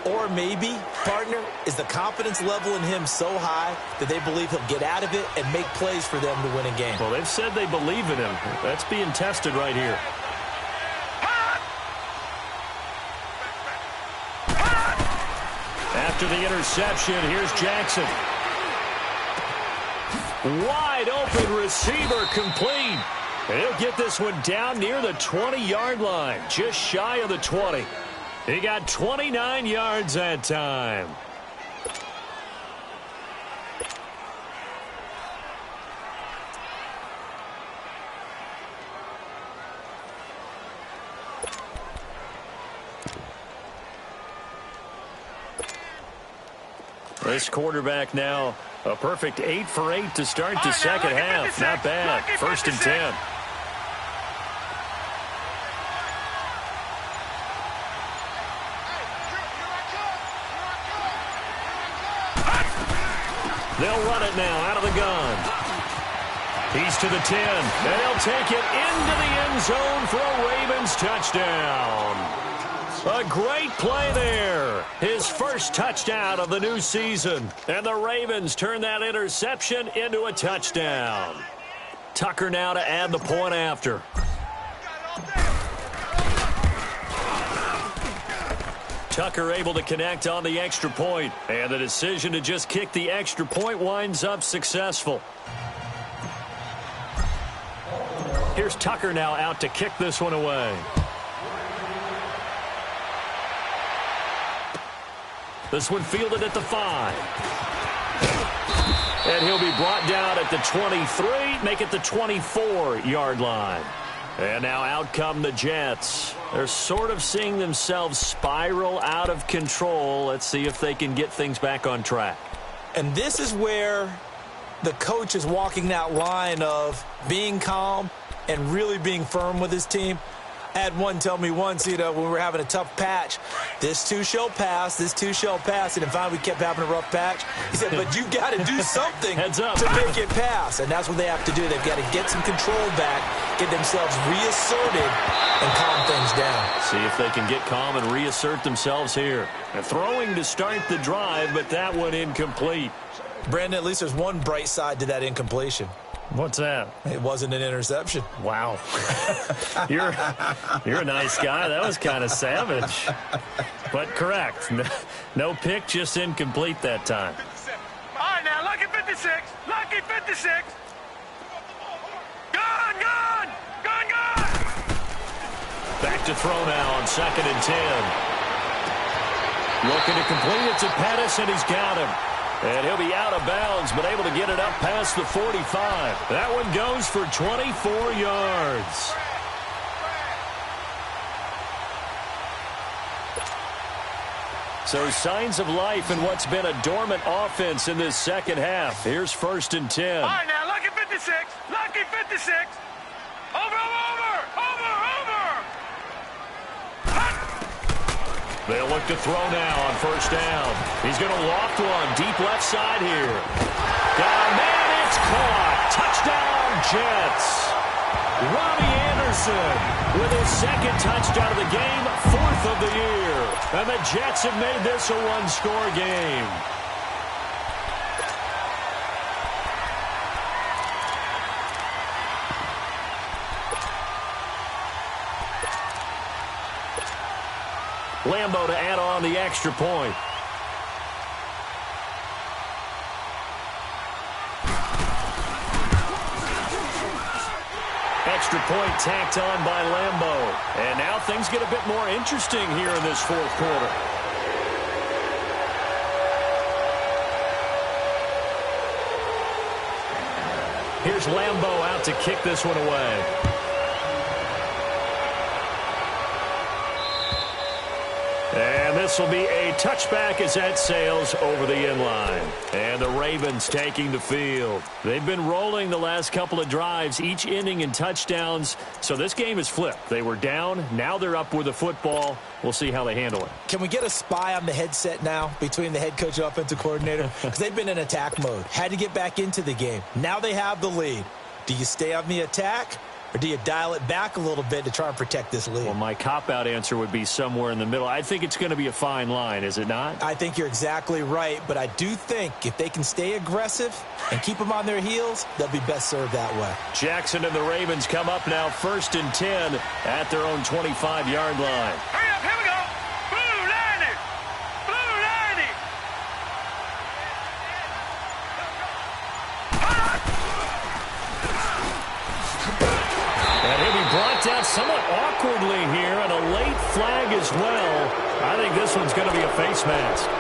Speaker 2: Or maybe, partner, is the confidence level in him so high that they believe he'll get out of it and make plays for them to win a game.
Speaker 1: Well, they've said they believe in him. That's being tested right here. After the interception, here's Jackson. Wide open receiver complete. And he'll get this one down near the 20-yard line, just shy of the 20. He got 29 yards that time. This quarterback now, a perfect 8 for 8 to start the second half. Not bad. 1st and 10. They'll run it now out of the gun. He's to the 10, and he'll take it into the end zone for a Ravens touchdown. A great play there. His first touchdown of the new season. And the Ravens turn that interception into a touchdown. Tucker now to add the point after. Tucker able to connect on the extra point. And the decision to just kick the extra point winds up successful. Here's Tucker now out to kick this one away. This one fielded at the 5. And he'll be brought down at the 23, make it the 24-yard line. And now out come the Jets. They're sort of seeing themselves spiral out of control. Let's see if they can get things back on track.
Speaker 2: And this is where the coach is walking that line of being calm and really being firm with his team. I had one tell me once, when we were having a tough patch, this too shall pass, this too shall pass. And then finally we kept having a rough patch. He said, but you've got to do something
Speaker 1: Heads up.
Speaker 2: to make it pass. And that's what they have to do. They've got to get some control back, get themselves reasserted, and calm things down.
Speaker 1: See if they can get calm and reassert themselves here. And throwing to start the drive, but that one incomplete.
Speaker 2: Brandon, at least there's one bright side to that incompletion.
Speaker 1: What's that?
Speaker 2: It wasn't an interception.
Speaker 1: Wow. You're a nice guy. That was kind of savage. But correct. No pick, just incomplete that time.
Speaker 3: All right, now, lucky 56. Lucky 56. Gone, gone. Gone, gone.
Speaker 1: Back to throw now on 2nd and 10. Looking to complete it to Pettis, and he's got him. And he'll be out of bounds, but able to get it up past the 45. That one goes for 24 yards. So signs of life in what's been a dormant offense in this second half. Here's 1st and 10.
Speaker 3: All right, now, lucky 56. Lucky 56. Over, over, over, over.
Speaker 1: They'll look to throw now on 1st down. He's going to loft one deep left side here. Down, man, it's caught. Touchdown, Jets. Robbie Anderson with his 2nd touchdown of the game, 4th of the year. And the Jets have made this a one-score game. Lambo to add on the extra point. extra point tacked on by Lambeau. And now things get a bit more interesting here in this fourth quarter. Here's Lambeau out to kick this one away. And this will be a touchback as that sails over the inline. And the Ravens taking the field. They've been rolling the last couple of drives, each ending in touchdowns. So this game is flipped. They were down. Now they're up with the football. We'll see how they handle it.
Speaker 2: Can we get a spy on the headset now between the head coach and offensive coordinator? Because they've been in attack mode. Had to get back into the game. Now they have the lead. Do you stay on the attack? Or do you dial it back a little bit to try and protect this lead?
Speaker 1: Well, my cop-out answer would be somewhere in the middle. I think it's going to be a fine line, is it not?
Speaker 2: I think you're exactly right, but I do think if they can stay aggressive and keep them on their heels, they'll be best served that way.
Speaker 1: Jackson and the Ravens come up now 1st and 10 at their own 25-yard line.
Speaker 3: Hurry up, here we go. Blue 90. Blue 90.
Speaker 1: And he'll be brought down somewhat awkwardly here, and a late flag as well. I think this one's going to be a face mask.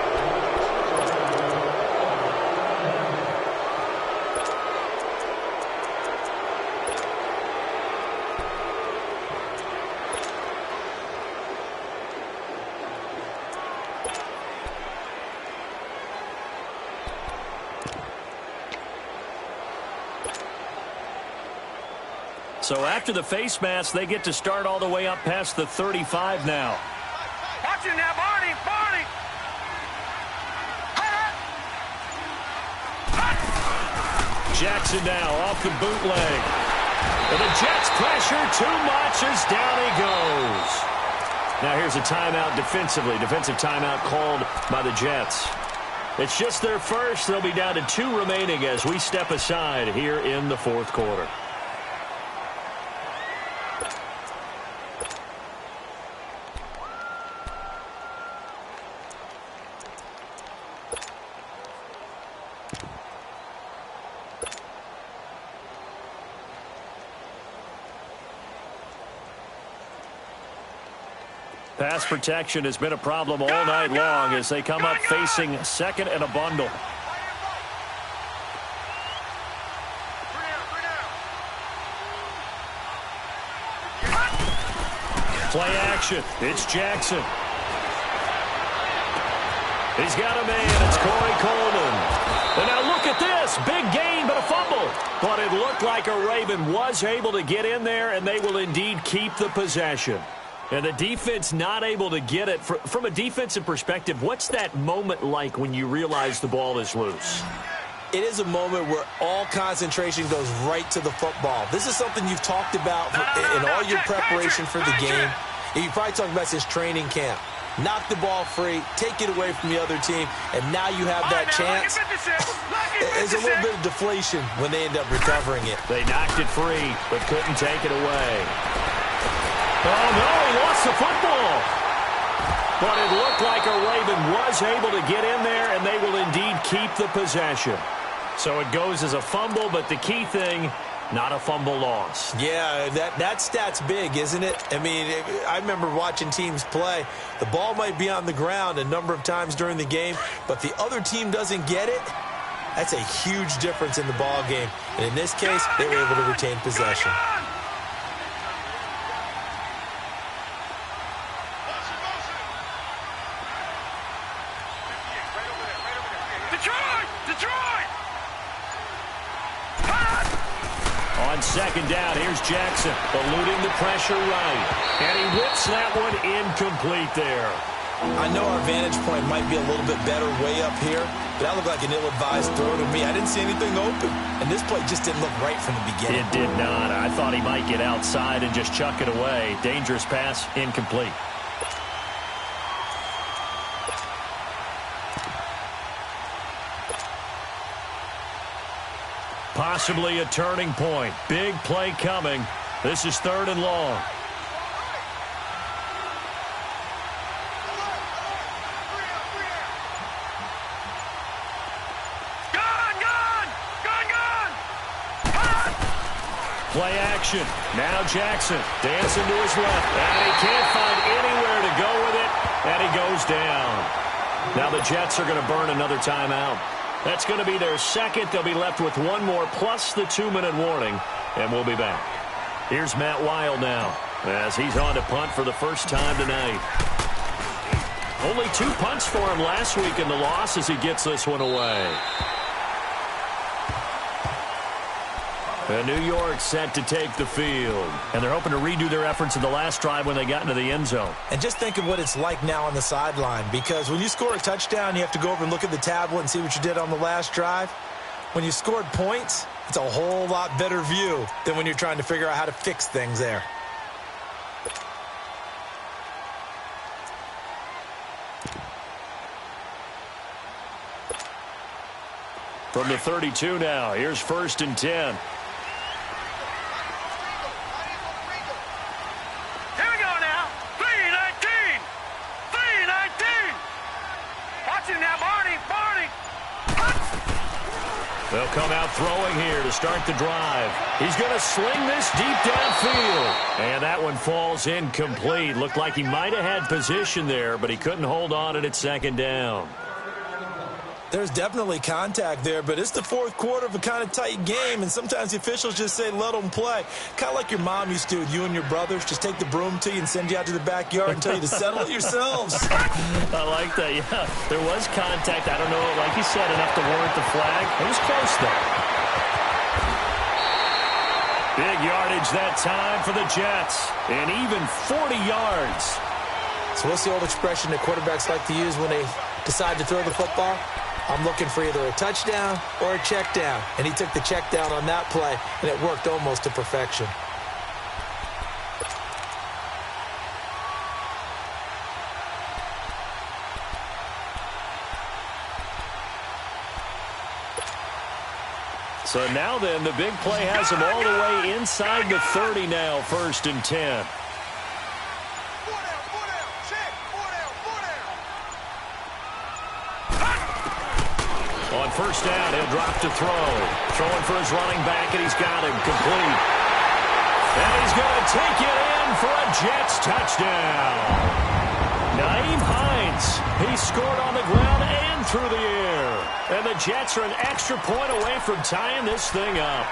Speaker 1: So after the face mask, they get to start all the way up past the 35 now.
Speaker 3: Watch it now, Barney. Barney.
Speaker 1: Jackson now off the bootleg. And the Jets pressure too much as down he goes. Now here's a timeout defensively. Defensive timeout called by the Jets. It's just their first. They'll be down to 2 remaining as we step aside here in the fourth quarter. Pass protection has been a problem all night long as they come up facing second and a bundle. Play action. It's Jackson. He's got a man. It's Corey Coleman. And now look at this. Big gain, but a fumble. But it looked like a Raven was able to get in there, and they will indeed keep the possession. And the defense not able to get it. From a defensive perspective, what's that moment like when you realize the ball is loose?
Speaker 2: It is a moment where all concentration goes right to the football. This is something you've talked about in all your preparation for the game. And you probably talked about since training camp. Knock the ball free, take it away from the other team, and now you have that chance. There's a little bit of deflation when they end up recovering it.
Speaker 1: They knocked it free, but couldn't take it away. Oh, no, he lost the football. But it looked like a Raven was able to get in there, and they will indeed keep the possession. So it goes as a fumble, but the key thing, not a fumble loss.
Speaker 2: Yeah, that stat's big, isn't it? I mean, I remember watching teams play. The ball might be on the ground a number of times during the game, but the other team doesn't get it. That's a huge difference in the ball game. And in this case, they were able to retain possession.
Speaker 1: On second down, here's Jackson, eluding the pressure right. And he whips that one incomplete there.
Speaker 2: I know our vantage point might be a little bit better way up here, but that looked like an ill-advised throw to me. I didn't see anything open, and this play just didn't look right from the beginning.
Speaker 1: It did not. I thought he might get outside and just chuck it away. Dangerous pass, incomplete. Possibly a turning point. Big play coming. This is 3rd and long. play action. Now Jackson dancing to his left. And he can't find anywhere to go with it. And he goes down. Now the Jets are going to burn another timeout. That's going to be their second. They'll be left with one more plus the 2-minute warning. And we'll be back. Here's Matt Wild now as he's on to punt for the first time tonight. Only 2 punts for him last week in the loss as he gets this one away. And New York set to take the field. And they're hoping to redo their efforts in the last drive when they got into the end zone.
Speaker 2: And just think of what it's like now on the sideline, because when you score a touchdown, you have to go over and look at the tablet and see what you did on the last drive. When you scored points, it's a whole lot better view than when you're trying to figure out how to fix things there.
Speaker 1: From the 32 now, here's 1st and 10.
Speaker 3: Here we go now. 3-19. 3-19. Watch him now, Barney.
Speaker 1: They'll come out throwing here to start the drive. He's going to sling this deep downfield. And that one falls incomplete. Looked like he might have had position there, but he couldn't hold on at its 2nd down.
Speaker 2: There's definitely contact there, but it's the 4th quarter of a kind of tight game, and sometimes the officials just say, let them play. Kind of like your mom used to with you and your brothers. Just take the broom to you and send you out to the backyard and tell you to settle it yourselves.
Speaker 1: I like that, yeah. There was contact. I don't know, like you said, enough to warrant the flag. It was close, though. Big yardage that time for the Jets, and even 40 yards.
Speaker 2: So what's the old expression that quarterbacks like to use when they decide to throw the football? I'm looking for either a touchdown or a check down. And he took the check down on that play, and it worked almost to perfection.
Speaker 1: So now then, the big play has him all the way inside the 30 now, 1st and 10. On 1st down, he'll drop to throw. Throwing for his running back, and he's got him complete. And he's going to take it in for a Jets touchdown. Nyheim Hines, he scored on the ground and through the air. And the Jets are an extra point away from tying this thing up.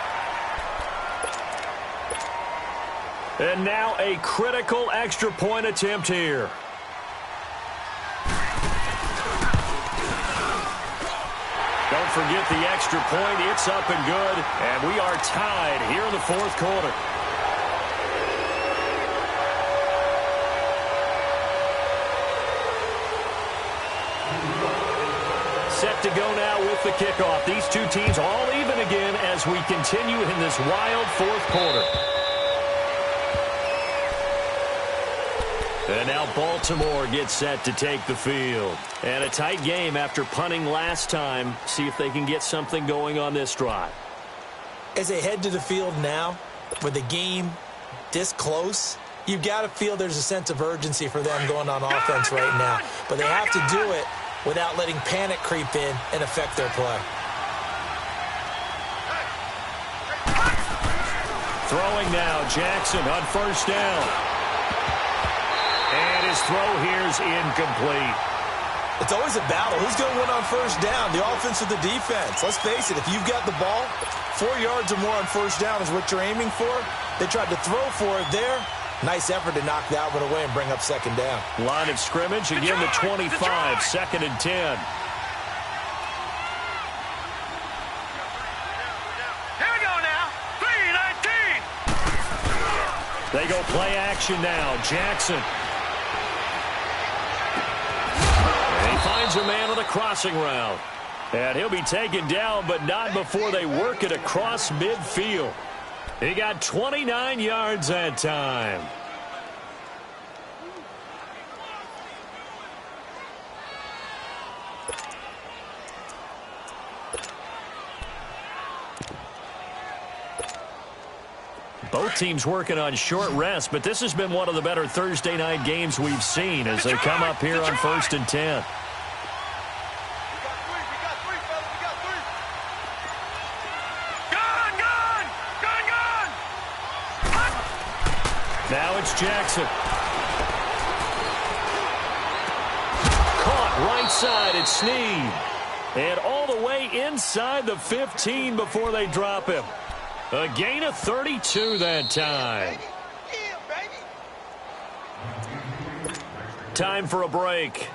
Speaker 1: And now a critical extra point attempt here. Don't forget the extra point. It's up and good. And we are tied here in the 4th quarter. Set to go now with the kickoff. These two teams all even again as we continue in this wild 4th quarter. And now Baltimore gets set to take the field. And a tight game after punting last time. See if they can get something going on this drive.
Speaker 2: As they head to the field now, with the game this close, you've got to feel there's a sense of urgency for them going on offense right now. But they have to do it without letting panic creep in and affect their play.
Speaker 1: Throwing now, Jackson on 1st down. And his throw here's incomplete.
Speaker 2: It's always a battle. Who's going to win on 1st down, the offense or the defense? Let's face it, if you've got the ball, 4 yards or more on 1st down is what you're aiming for. They tried to throw for it there. Nice effort to knock that one away and bring up 2nd down.
Speaker 1: Line of scrimmage, again the 25, 2nd and 10.
Speaker 3: Here we go now. 3-19.
Speaker 1: They go play action now. Jackson. And he finds a man on the crossing route. And he'll be taken down, but not before they work it across midfield. He got 29 yards that time. Both teams working on short rest, but this has been one of the better Thursday night games we've seen as they come up here on 1st and 10. Now it's Jackson. Caught right side. It's Snead. And all the way inside the 15 before they drop him. A gain of 32 that time. Time for a break.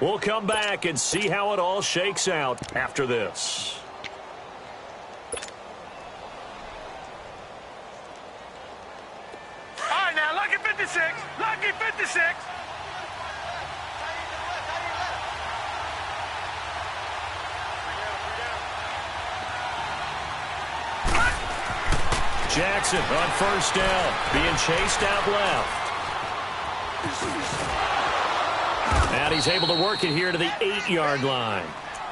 Speaker 1: We'll come back and see how it all shakes out after this.
Speaker 3: All right, now, lucky 56. Lucky 56.
Speaker 1: Jackson on first down, being chased out left. And he's able to work it here to the 8-yard line.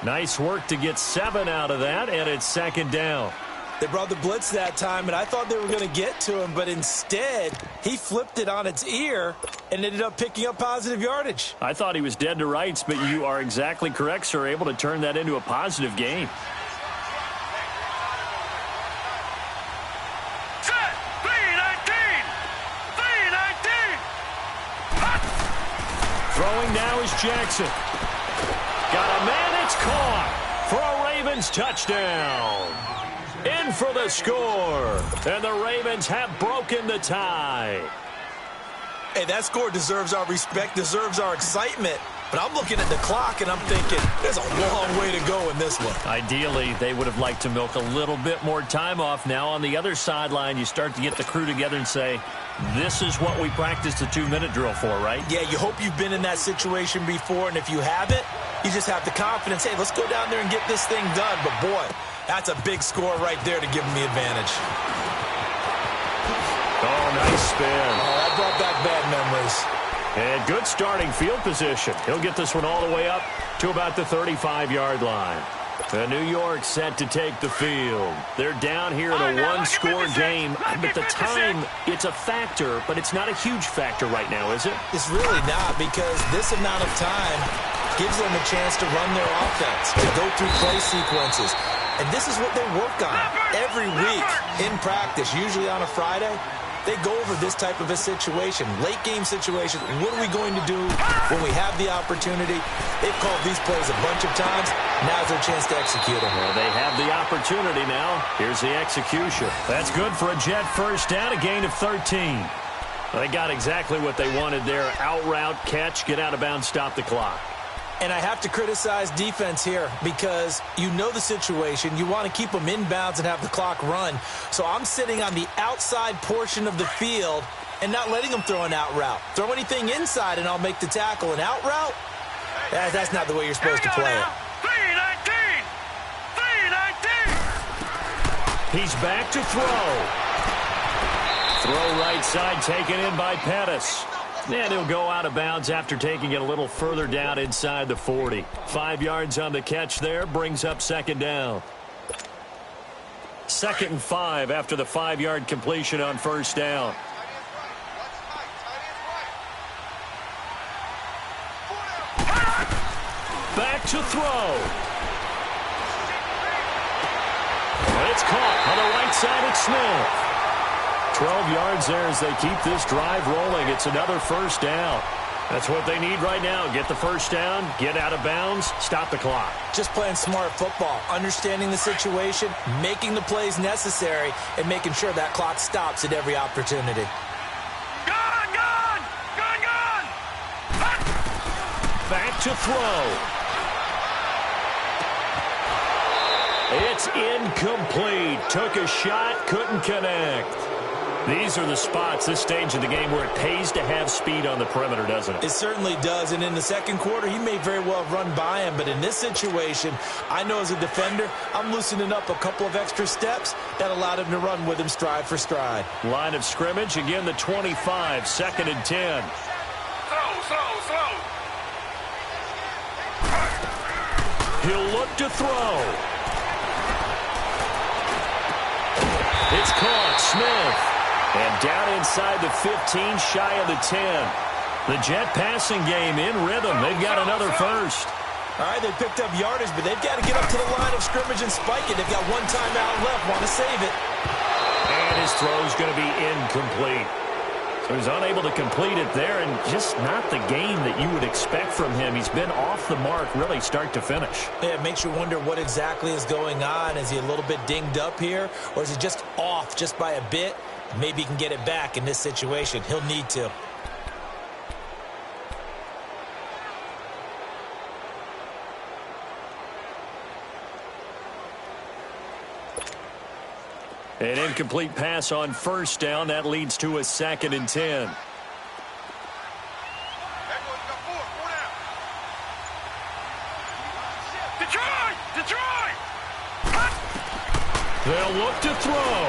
Speaker 1: Nice work to get 7 out of that, and it's second down.
Speaker 2: They brought the blitz that time, and I thought they were going to get to him, but instead, he flipped it on its ear and ended up picking up positive yardage.
Speaker 1: I thought he was dead to rights, but you are exactly correct, sir, able to turn that into a positive gain. Throwing now is Jackson. Got a man, it's caught for a Ravens touchdown. In for the score. And the Ravens have broken the tie.
Speaker 2: Hey, that score deserves our respect, deserves our excitement. But I'm looking at the clock, and I'm thinking, there's a long way to go in this one.
Speaker 1: Ideally, they would have liked to milk a little bit more time off. Now on the other sideline, you start to get the crew together and say, this is what we practiced the 2-minute drill for, right?
Speaker 2: Yeah, you hope you've been in that situation before, and if you haven't, you just have the confidence, hey, let's go down there and get this thing done. But, boy, that's a big score right there to give them the advantage.
Speaker 1: Oh, nice spin.
Speaker 2: Oh, that brought back bad memories.
Speaker 1: And good starting field position. He'll get this one all the way up to about the 35-yard line. New York set to take the field. They're down here in a one-score game. But the time, it's a factor, but it's not a huge factor right now, is it?
Speaker 2: It's really not, because this amount of time gives them a chance to run their offense, to go through play sequences. And this is what they work on every week in practice, usually on a Friday. They go over this type of a situation, late-game situation. What are we going to do when we have the opportunity? They've called these plays a bunch of times. Now's their chance to execute them.
Speaker 1: Well, they have the opportunity now. Here's the execution. That's good for a Jet first down, a gain of 13. They got exactly what they wanted there. Out route, catch, get out of bounds, stop the clock.
Speaker 2: And I have to criticize defense here because you know the situation. You want to keep them inbounds and have the clock run. So I'm sitting on the outside portion of the field and not letting them throw an out route. Throw anything inside and I'll make the tackle. An out route? That's not the way you're supposed to play it.
Speaker 3: 319! 319!
Speaker 1: He's back to throw. Throw right side taken in by Pettis. And he'll go out of bounds after taking it a little further down inside the 40. 5 yards on the catch there, brings up second down. 2nd and 5 after the 5-yard completion on first down. Back to throw. And it's caught on the right side at Smith. 12 yards there as they keep this drive rolling. It's another first down. That's what they need right now. Get the first down, get out of bounds, stop the clock.
Speaker 2: Just playing smart football, understanding the situation, making the plays necessary, and making sure that clock stops at every opportunity.
Speaker 3: Gone! Gone! Gone! Gone!
Speaker 1: Back to throw. It's incomplete. Took a shot, couldn't connect. These are the spots, this stage of the game, where it pays to have speed on the perimeter, doesn't it?
Speaker 2: It certainly does, and in the second quarter, he may very well have run by him, but in this situation, I know as a defender, I'm loosening up a couple of extra steps that allowed him to run with him stride for stride.
Speaker 1: Line of scrimmage, again the 25, 2nd and 10.
Speaker 3: Slow.
Speaker 1: He'll look to throw. It's caught, Smith. And down inside the 15, shy of the 10. The Jet passing game in rhythm. They've got another first.
Speaker 2: All right, they picked up yardage, but they've got to get up to the line of scrimmage and spike it. They've got one timeout left, want to save it.
Speaker 1: And his throw's going to be incomplete. So he's unable to complete it there, and just not the game that you would expect from him. He's been off the mark really start to finish.
Speaker 2: Yeah, it makes you wonder what exactly is going on. Is he a little bit dinged up here, or is he just off just by a bit? Maybe he can get it back in this situation. He'll need to.
Speaker 1: An incomplete pass on first down. That leads to a 2nd and 10.
Speaker 3: Detroit! Detroit!
Speaker 1: They'll look to throw.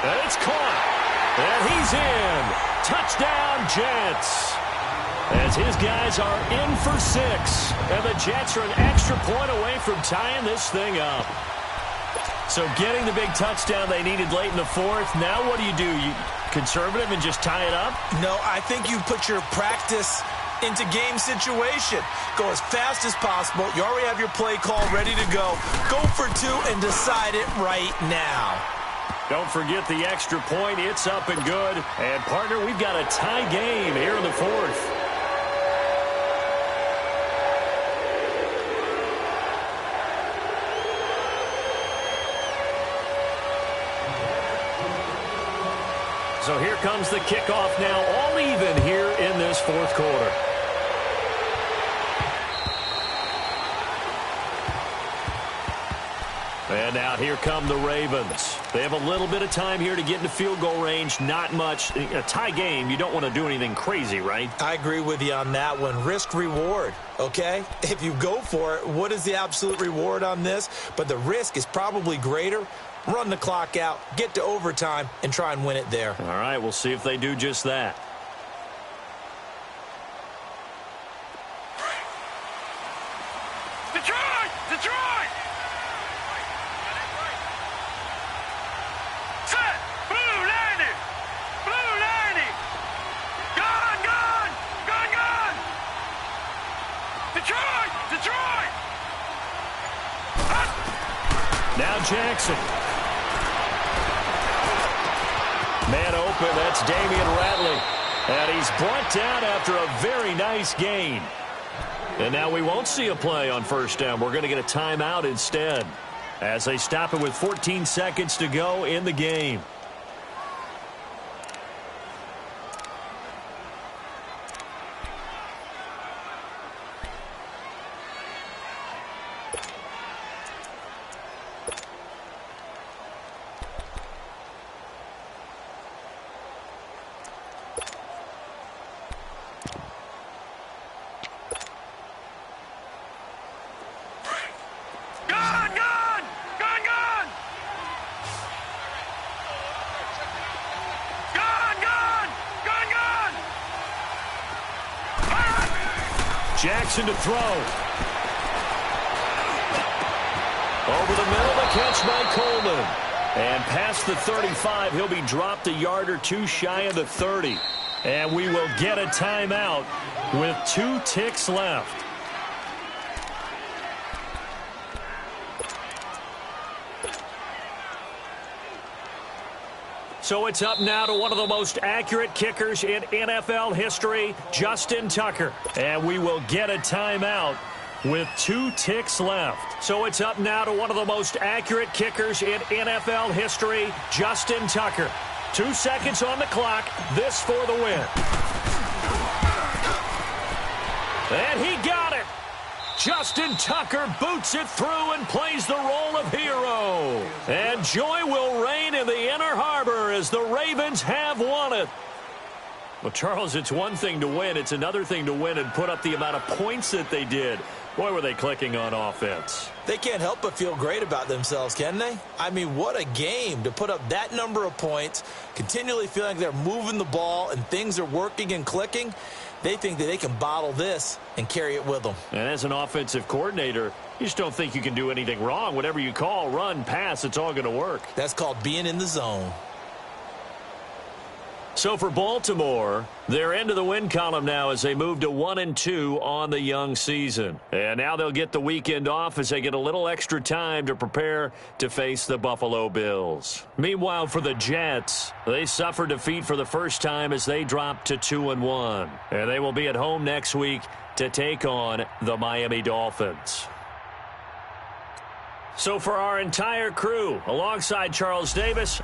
Speaker 1: And it's caught. And he's in. Touchdown, Jets. As his guys are in for 6. And the Jets are an extra point away from tying this thing up. So getting the big touchdown they needed late in the 4th. Now what do? You conservative and just tie it up?
Speaker 2: No, I think you put your practice into game situation. Go as fast as possible. You already have your play call ready to go. Go for 2 and decide it right now.
Speaker 1: Don't forget the extra point. It's up and good. And, partner, we've got a tie game here in the 4th. So here comes the kickoff now, all even here in this 4th quarter. And now here come the Ravens. They have a little bit of time here to get into field goal range. Not much. A tie game, you don't want to do anything crazy, right?
Speaker 2: I agree with you on that one. Risk-reward, okay? If you go for it, what is the absolute reward on this? But the risk is probably greater. Run the clock out, get to overtime, and try and win it there.
Speaker 1: All right, we'll see if they do just that.
Speaker 3: Detroit! Detroit! Set! Blue landing! Blue landing! Gone! Gone! Gone! Gone! Detroit! Detroit!
Speaker 1: Now Jackson. Man open, that's Damian Ratley. And he's brought down after a very nice gain. And now we won't see a play on first down. We're going to get a timeout instead as they stop it with 14 seconds to go in the game. Jackson to throw. Over the middle, the catch by Coleman. And past the 35, he'll be dropped a yard or two shy of the 30. And we will get a timeout with 2 ticks left. So it's up now to one of the most accurate kickers in NFL history, Justin Tucker. And we will get a timeout with 2 ticks left. So it's up now to one of the most accurate kickers in NFL history, Justin Tucker. 2 seconds on the clock. This for the win. And he got it. Justin Tucker boots it through and plays the role of hero. And joy will reign in the Inner Harbor as the Ravens have won it. Well, Charles, it's one thing to win. It's another thing to win and put up the amount of points that they did. Boy, were they clicking on offense.
Speaker 2: They can't help but feel great about themselves, can they? I mean, what a game to put up that number of points, continually feeling like they're moving the ball and things are working and clicking. They think that they can bottle this and carry it with them.
Speaker 1: And as an offensive coordinator, you just don't think you can do anything wrong. Whatever you call, run, pass, it's all going to work.
Speaker 2: That's called being in the zone.
Speaker 1: So for Baltimore, they're into the win column now as they move to 1-2 on the young season. And now they'll get the weekend off as they get a little extra time to prepare to face the Buffalo Bills. Meanwhile, for the Jets, they suffered defeat for the first time as they dropped to 2-1. And they will be at home next week to take on the Miami Dolphins. So for our entire crew, alongside Charles Davis,